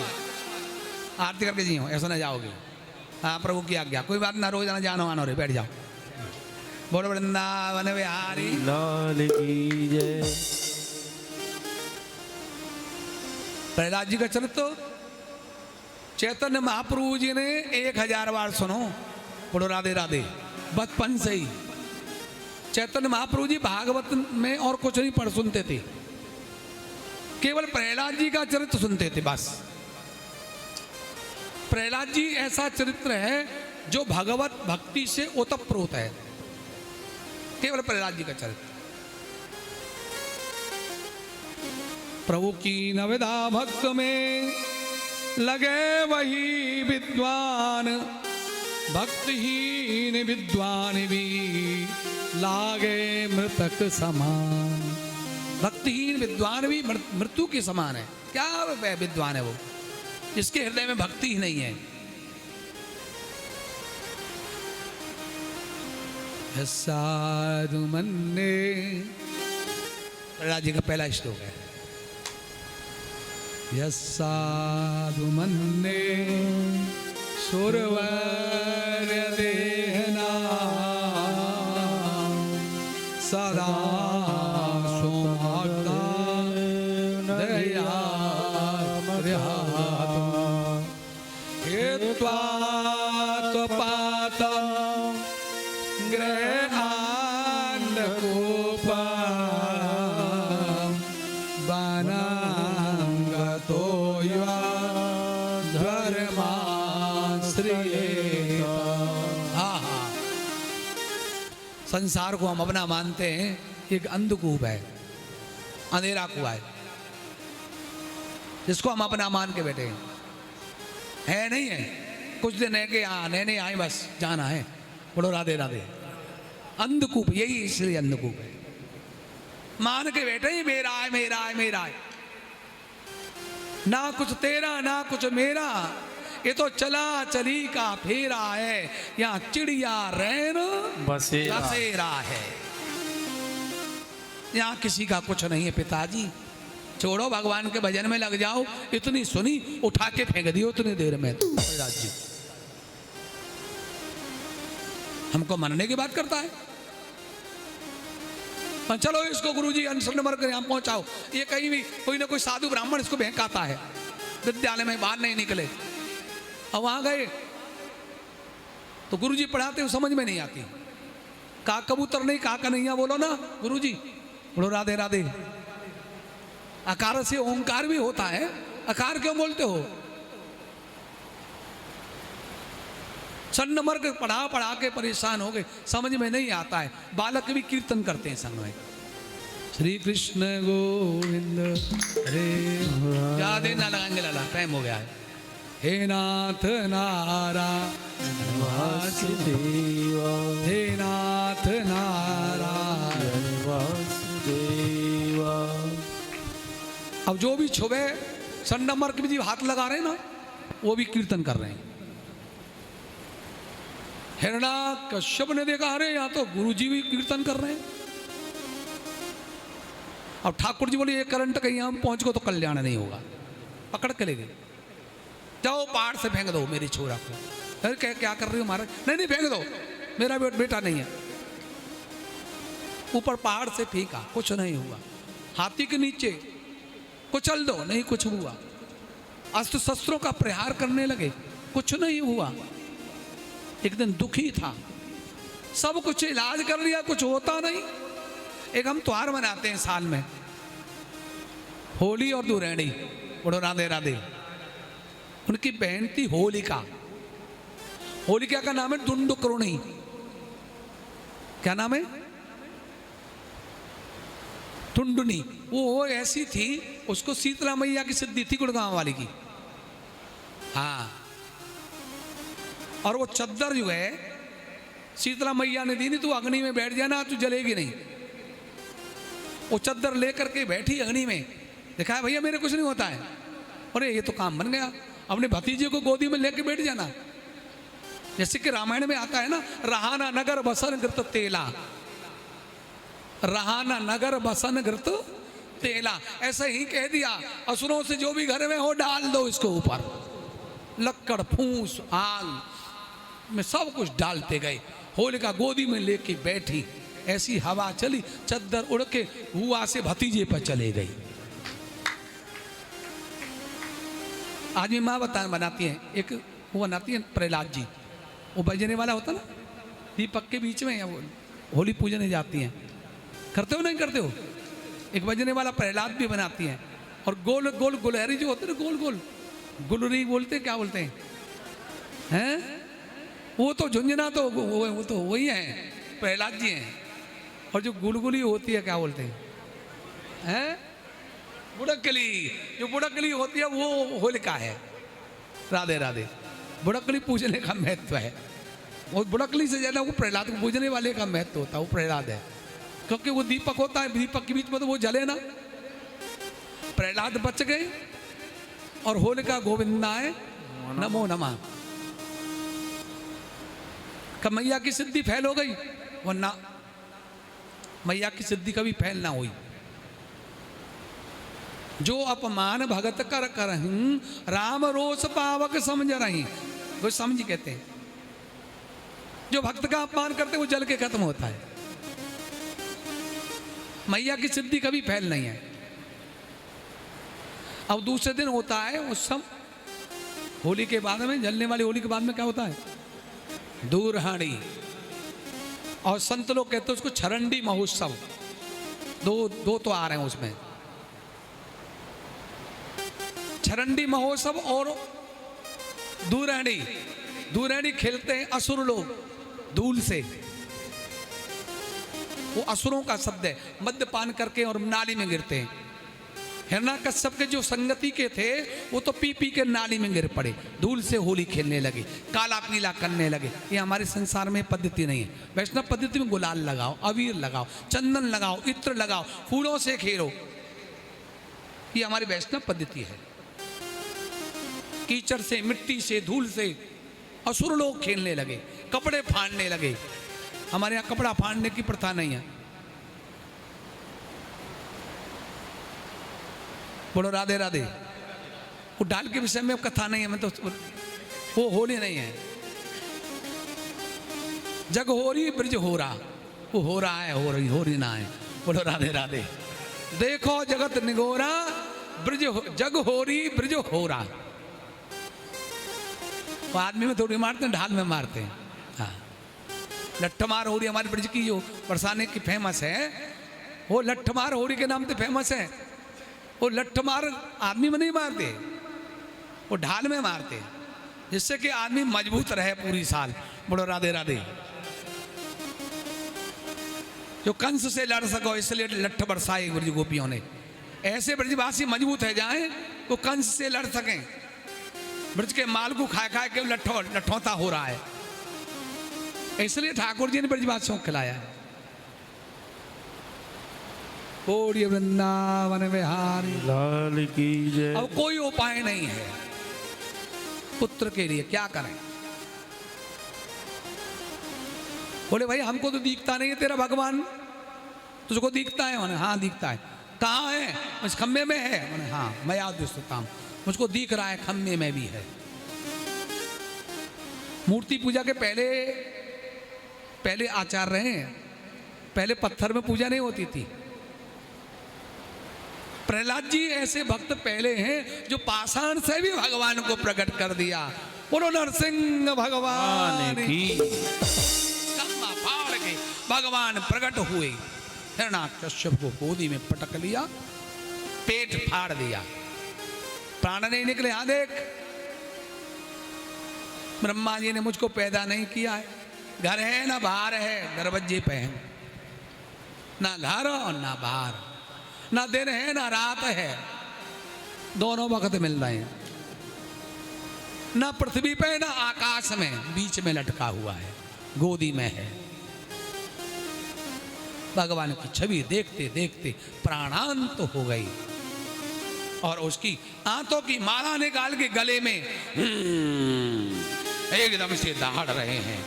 आरती करके जी हो, ऐसा ना जाओगे। हाँ प्रभु की आज्ञा, कोई बात ना, रोज ना जानो आनो रे, बैठ जाओ। बोलो वृंदावन बिहारी लाल की जय। प्रहलाद जी का चरित्र चैतन्य महाप्रभु जी ने 1000 बार सुनो। बोलो राधे राधे। बचपन से ही चैतन्य महाप्रभु जी भागवत में और कुछ नहीं पढ़ सुनते थे, केवल प्रहलाद जी का चरित्र सुनते थे बस। प्रहलाद जी ऐसा चरित्र है जो भगवत भक्ति से ओतप्रोत है, केवल प्रहलाद जी का चरित्र। प्रभु की नविदा भक्त में लगे वही विद्वान, भक्तिहीन विद्वान भी लागे मृतक समान। भक्तिहीन विद्वान भी मृत्यु के समान है। क्या विद्वान है वो, जिसके हृदय में भक्ति ही नहीं है। साधु मन्ने, प्रहलाद जी का पहला श्लोक है। यस्साधु मन्ने सुरवर देहना सदा सोमाता दया हेत्वा त्वपाता ग्रहान कोपा बनांगतो या धर्माश्रयेता। हाँ हाँ, संसार को हम अपना मानते हैं, एक अंधकूप है, अंधेरा कुआ है, जिसको हम अपना मान के बैठे हैं। है नहीं है, कुछ दिन है कि हाँ नहीं आए बस जाना है, बोलो राधे राधे। अंधकूप, यही इसलिए अंधकूप है, मान के बैठे ही मेरा है मेरा है मेरा है, ना कुछ तेरा ना कुछ मेरा, ये तो चला चली का फेरा है, यहाँ चिड़िया रैन बसेरा है, यहाँ किसी का कुछ नहीं है। पिताजी छोड़ो, भगवान के भजन में लग जाओ, इतनी सुनी उठा के फेंक दियो उतनी देर में। जी हमको मनने की बात करता है। चलो इसको गुरुजी अनशन नंबर कर यहाँ पहुंचाओ, ये कहीं भी कोई ना कोई साधु ब्राह्मण इसको बहकाता है, विद्यालय में बाहर नहीं निकले। अब वहां गए तो गुरुजी पढ़ाते हुए समझ में नहीं आती। का कबूतर नहीं का कन्हैया बोलो ना गुरुजी, बोलो राधे राधे। आकार से ओंकार भी होता है, आकार क्यों बोलते हो? सन नंबर के पढ़ा के परेशान हो गए, समझ में नहीं आता है। बालक भी कीर्तन करते हैं संग में, श्री कृष्ण गोविंद हरे। ज्यादा ना लगाएंगे लाला, टाइम हो गया है। हे नाथ नारायण वासुदेवा, हे नाथ नारायण वासुदेवा। अब जो भी छुबे सन नंबर के भी हाथ लगा रहे हैं ना, वो भी कीर्तन कर रहे हैं। हिरणा कश्यप ने देखा, अरे यहाँ तो गुरुजी भी कीर्तन कर रहे हैं। अब ठाकुर जी बोले ये करंट कहीं हम पहुंच गो तो कल्याण नहीं होगा, पकड़ के ले गए। जाओ पहाड़ से फेंक दो मेरी छोरा को। अरे क्या कर रही हो महाराज? नहीं फेंक दो, मेरा बेटा नहीं है। ऊपर पहाड़ से फेंका, कुछ नहीं हुआ। हाथी के नीचे कुचल दो, नहीं कुछ हुआ। अस्त्र शस्त्रों का प्रहार करने लगे, कुछ नहीं हुआ। एक दिन दुखी था, सब कुछ इलाज कर लिया, कुछ होता नहीं। एक हम त्योहार मनाते हैं साल में, होली और दुरैणी, बोलो राधे राधे। उनकी बहन थी होलिका। होलिका का नाम है दुंडुकरुणी। क्या नाम है? टुंडुनी। वो ऐसी थी, उसको शीतला मैया की सिद्धि थी, गुड़गांव वाली की। हाँ, और वो चद्दर जो है शीतला मैया ने दी नहीं, तू अग्नि में बैठ जाना, तू जलेगी नहीं। वो चद्दर लेकर के बैठी अग्नि में, देखा है भैया मेरे कुछ नहीं होता है। अरे ये तो काम बन गया, अपने भतीजे को गोदी में लेके बैठ जाना। जैसे कि रामायण में आता है ना, रहाना नगर बसन घृत तेला, रहाना नगर बसन घृत तेला। ऐसा ही कह दिया, असुरों से जो भी घर में हो डाल दो इसको ऊपर। लक्कड़ फूस आग में सब कुछ डालते गए। होलिका गोदी में लेके बैठी, ऐसी हवा चली, चद्दर उड़ के हुआ से भतीजे पर चले गई। आज भी माँ बनाती है, एक वो बनाती है प्रहलाद जी, वो बजने वाला होता ना दीपक के बीच में, या वो होली पूजने जाती हैं। करते हो नहीं करते हो? एक बजने वाला प्रहलाद भी बनाती हैं, और गोल गोल गुलहरी जो होते हैं गोल गोल गुलरी बोलते क्या बोलते हैं? वो तो झुंझुना तो वो तो वही है, प्रहलाद जी हैं। और जो गुलगुली होती है क्या बोलते हैं? बुड़कली। जो बुड़कली होती है वो होलिका है। राधे राधे। बुड़कली पूजने का महत्व है। वो बुड़कली से ज्यादा वो प्रहलाद को पूजने वाले का महत्व होता है, वो प्रहलाद है। क्योंकि वो दीपक होता है, दीपक के बीच में तो वो जले ना। प्रहलाद बच गए और होलिका गोविंदाय नमो नमः। कब मैया की सिद्धि फैल हो गई? वरना मैया की सिद्धि कभी फैल ना हुई। जो अपमान भगत कर करहीं राम रोष पावक समझ रही। वो समझ कहते हैं, जो भक्त का अपमान करते वो जल के खत्म होता है। मैया की सिद्धि कभी फैल नहीं है। अब दूसरे दिन होता है उत्सव, होली के बाद में, जलने वाली होली के बाद में क्या होता है? दूरहाड़ी। और संत लोग कहते हैं उसको छरंडी महोत्सव। दो तो आ रहे हैं उसमें, छरंडी महोत्सव और दूरहाड़ी। दूरहाड़ी खेलते हैं असुर लोग धूल से। वो असुरों का शब्द है। मद्यपान करके और नाली में गिरते हैं। हिरण्याकश्यप के जो संगति के थे वो तो पी पी के नाली में गिर पड़े, धूल से होली खेलने लगे, काला पीला करने लगे। ये हमारे संसार में पद्धति नहीं है। वैष्णव पद्धति में गुलाल लगाओ, अबीर लगाओ, चंदन लगाओ, इत्र लगाओ, फूलों से खेलो। ये हमारी वैष्णव पद्धति है। कीचड़ से, मिट्टी से, धूल से असुर लोग खेलने लगे, कपड़े फाड़ने लगे। हमारे यहाँ कपड़ा फाड़ने की प्रथा नहीं है। बोलो राधे राधे। वो डाल के विषय में कथा नहीं है, मैं तो वो होली नहीं है। जग होरी ब्रज हो रहा, वो हो रहा है, हो रही ना है। बोलो राधे राधे। देखो जगत निगोरा ब्रज जग होरी ब्रज हो रहा। वो आदमी में थोड़ी मारते हैं, ढाल में मारते हैं। हाँ, लट्ठमार होरी हमारे ब्रज की जो बरसाने की फेमस है, वो लट्ठमार होरी के नाम से फेमस है। वो लट्ठमार आदमी में नहीं मारते, वो ढाल में मारते, जिससे कि आदमी मजबूत रहे पूरी साल। बोलो राधे राधे। जो कंस से लड़ सको इसलिए लट्ठ बरसाए ब्रज गोपियों ने। ऐसे ब्रजवासी मजबूत है जाए वो कंस से लड़ सकें। ब्रज के माल को खा खा के लठौता हो रहा है, इसलिए ठाकुर जी ने ब्रजवासियों को खिलाया है। कोड़ी वृंदावन विहारी लाल की जय। अब कोई उपाय नहीं है पुत्र के लिए, क्या करें? बोले भाई हमको तो दिखता नहीं है तेरा भगवान। तुझको दिखता है? मैंने हाँ दिखता है। कहाँ है? इस खम्भे में है। मैंने हाँ मैं याद दिखता हूँ, मुझको दिख रहा है, खम्भे में भी है। मूर्ति पूजा के पहले आचार रहे हैं। पहले पत्थर में पूजा नहीं होती थी। प्रहलाद जी ऐसे भक्त पहले हैं जो पाषाण से भी भगवान को प्रकट कर दिया। बोलो नरसिंह भगवान की। कम्मा फाड़ के भगवान प्रकट हुए। हिरण्याकश्यप को गोदी में पटक लिया, पेट फाड़ दिया, प्राण नहीं निकले। हाँ देख, ब्रह्मा जी ने मुझको पैदा नहीं किया है। घर है ना बाहर है, दरवाजे पे है। ना घर और ना बाहर, ना दिन है ना रात है, दोनों वक्त मिल रहे हैं। ना पृथ्वी पे ना आकाश में, बीच में लटका हुआ है, गोदी में है। भगवान की छवि देखते देखते प्राणांत हो गई और उसकी आंतों की माला निकाल के गले में एकदम से दहाड़ रहे हैं।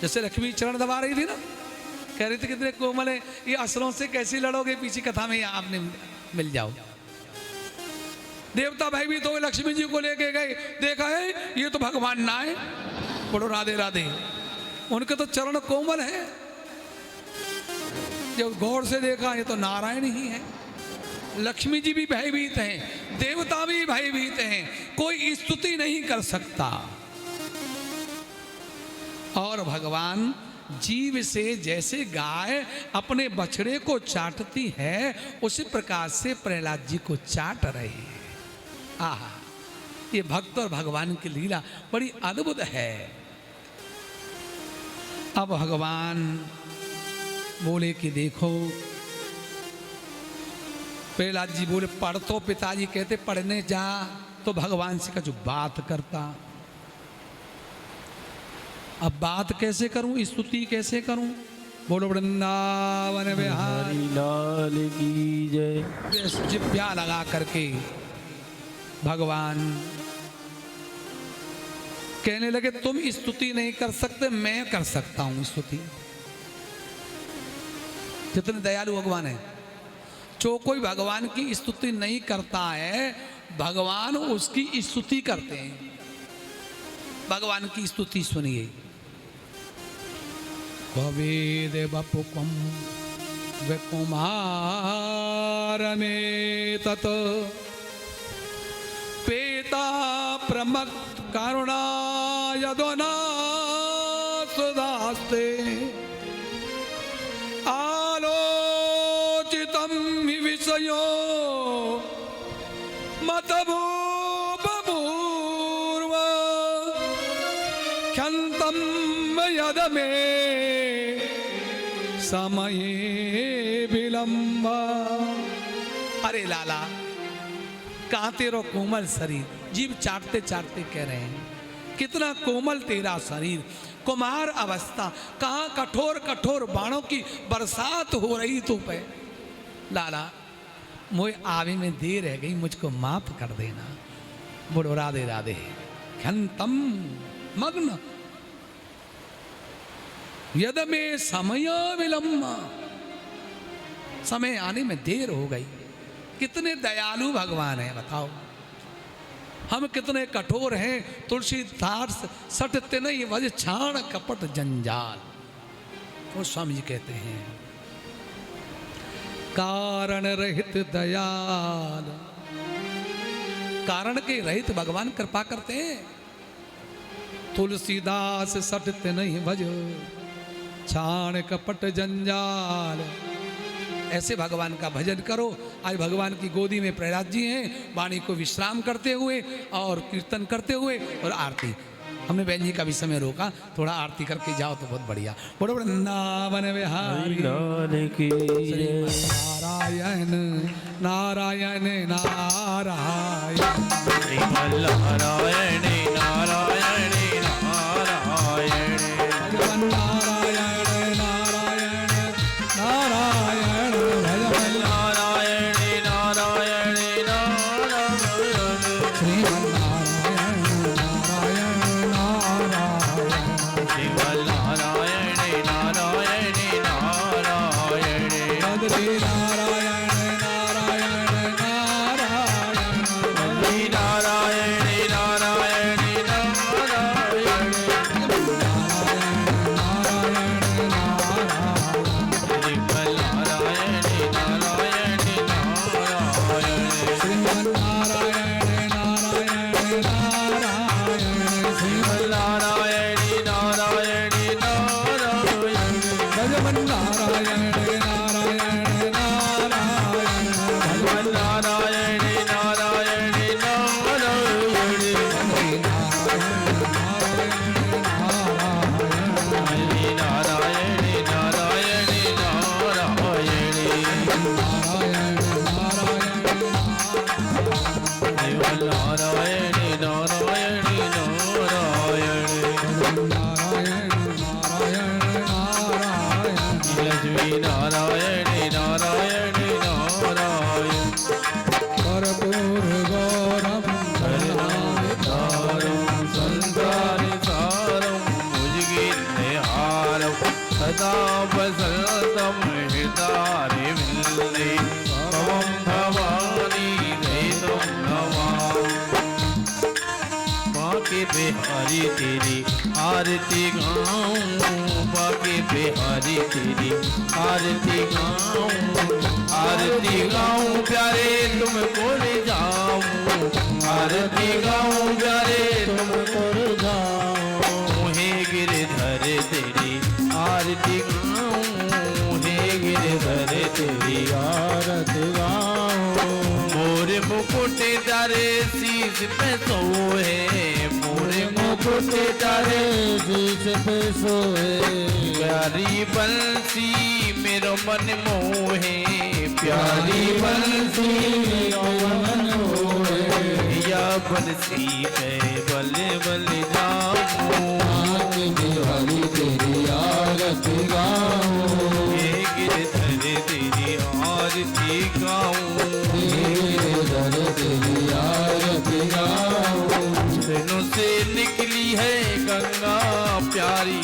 जैसे लक्ष्मी चरण दबा रही थी ना, कह रही थी कितने कोमल है, ये असुरों से कैसे लड़ोगे? पीछे कथा में आपने मिल जाओ। देवता भयभीत हो गए, लक्ष्मी जी को लेके गए, देखा है ये तो भगवान ना है। बोलो राधे राधे। उनके तो चरण कोमल है। जब गौर से देखा ये तो नारायण ही है। लक्ष्मी जी भी भयभीत हैं, देवता भी भयभीत हैं, कोई स्तुति नहीं कर सकता। और भगवान जीव से जैसे गाय अपने बछड़े को चाटती है उसी प्रकार से प्रहलाद जी को चाट रहे हैं। आहा, ये भक्त और भगवान की लीला बड़ी अद्भुत है। अब भगवान बोले कि देखो, प्रहलाद जी बोले पढ़, तो पिताजी कहते पढ़ने जा, तो भगवान से कुछ बात करता। अब बात कैसे करूं, स्तुति कैसे करूं? बोलो वृंदावन बिहारी लाल की जय। जिभ्या लगा करके भगवान कहने लगे तुम स्तुति नहीं कर सकते, मैं कर सकता हूं स्तुति। कितने दयालु भगवान है। जो कोई भगवान की स्तुति नहीं करता है, भगवान उसकी स्तुति करते हैं। भगवान की स्तुति सुनिए। कवेद बपुकम कुमारने तत पेता प्रमत करुणा यदोना सुदास्ते आलोचितम विषयो मतभूपूर्व क्षंतम यद में समये विलंब। अरे लाला, कहाँ तेरा कोमल शरीर, जीव चाटते चाटते कह रहे हैं कितना कोमल तेरा शरीर, कुमार अवस्था, कहाँ कठोर कठोर बाणों की बरसात हो रही तो पे। लाला, मोए आवे में देर रह गई, मुझको माफ कर देना। बोलो राधे राधे। क्षंतम मग्न यद में समय विलंब, समय आने में देर हो गई। कितने दयालु भगवान है बताओ। हम कितने कठोर हैं। तुलसीदास सटते नहीं वज छाण कपट जंजाल, वो स्वामी जी कहते हैं। कारण रहित दयाल, कारण के रहित भगवान कृपा करते हैं। तुलसीदास सटते नहीं भज छाण कपट जंजाल। ऐसे भगवान का भजन करो। आज भगवान की गोदी में प्रहलाद जी हैं, वाणी को विश्राम करते हुए और कीर्तन करते हुए और आरती। हमने बहन जी का भी समय रोका, थोड़ा आरती करके जाओ तो बहुत बढ़िया। बोलो वृंदावन बिहारी लाल की श्रीमन नारायण नारायण नारायण श्रीमन नारायण नारायण नारायण भगवान नारायण नारायण नारायण भगवान नारायण नारायण नारायण श्रीमन नारायण नारायण नारायण श्रीमन नारायण नारायण नारायण भगवती नारायण नारायण नारायण श्री नारायण नारायण नारायण श्रीमन नारायण नारायण नारायण श्रीमन नारायण नारायण नारायण श्रीमन नारायण नारायण नारायण भगवान नारायण नारायण नारायण भगवान नारायण नारायण नारायण हरि नारायण नारायण नारायण केवल नारायण नारायण नारायण लक्ष्मी नारायण नारायण नारायण कर्पूर गौरम हरिनाम संसार सारम मुजगिन्हारम सदा वसंतम हृदय विल्ले भवम भवानी दैतम नमामि। बाके बिहारी तेरी आरती गाऊं, बाके बिहारी तेरी आरती गाऊं, आरती गाऊं प्यारे तुमको ले जाऊं, आरती गाऊं प्यारे तुमको ले जाऊं। मोहे गिरधर तेरी आरती तारे शीश पे सोए, मोरे मुकुट तारे शीश पे सोए, प्यारी बंसी मेरो मन मोहे, प्यारी प्यारी बंसी बंसी मन मोहे, या बंसी पे बल बल जाऊं, आके बिहारी तेरी आरती गाऊं, हे गिरधर तेरी आरती गाऊं, गिरधर तेरी आरती गाऊं, चरणों से निकली है गंगा प्यारी,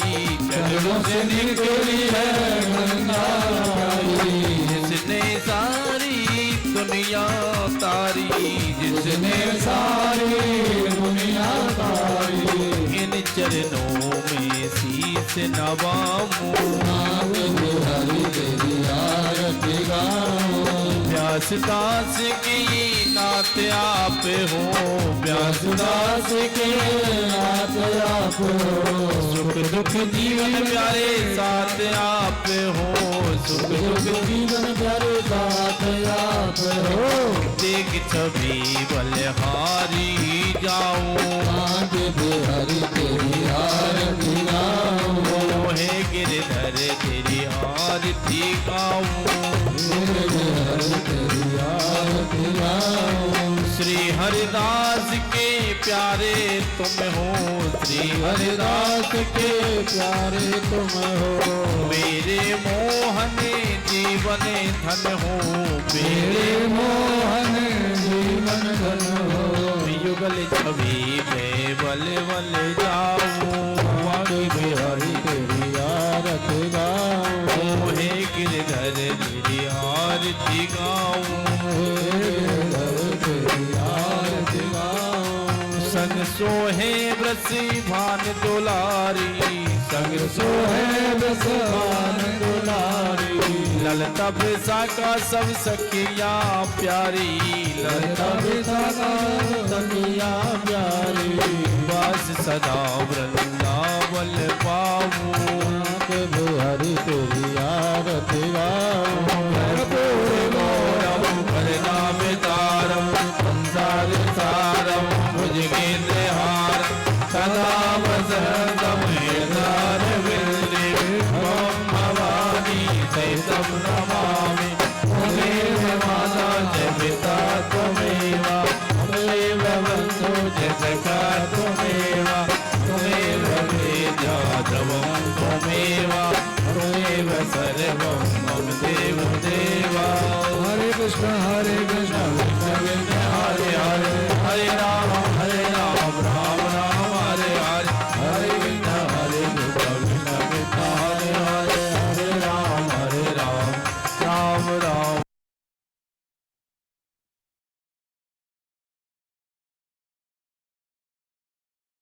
चरणों से निकली है गंगा प्यारी, जिसने सारी दुनिया तारी, जिसने सारी दुनिया तारी, इन चरणों में शीस नवाऊं, आके बिहारी तेरी आरती गाऊं, व्यासदास की नाथ आप हो, व्यासदास के नाथ आप हो, सुख दुख जीवन प्यारे साथ आप हो, सुख दुख जीवन प्यारे साथ आप हो, देख छवि बलहारी जाऊं, आके बिहारी तेरी आरती गाऊं, हे गिरधर तेरी आरती गाऊं, गिरधर तेरी आरती गाऊं, श्री हरिदास के प्यारे तुम हो, श्री हरिदास के प्यारे तुम हो, मेरे मोहन जीवन धन हो, मेरे मोहन जीवन धन हो, युगल छवि में बल बल जाऊं, आके बिहारी तेरी आरती गाऊं, हे गिरधर तेरी आरती गाऊं, गिरधर तेरी आरती गाऊं, संग सोहे ब्रसी भान दुलारी, संग सोहे बसवान दुलारी, ललता का सब सखिया प्यारी, ललता लता तकिया प्यारी, बस सदा वृंदावन पाऊं, आके बिहारी तेरी आरती गाऊं, गौरव भरनामितारम संसार सारम भुजगेन्द्रहारम सदा वसंतम हृदय विंदे त्वं भवानी सहितं नमामि, त्वमेव माता च पिता त्वमेव, त्वमेव बन्धु च सखा त्वमेव, त्वमेव वेद्याधवं त्वमेव, त्वमेव सर्वं मम देव देवा। हरे कृष्ण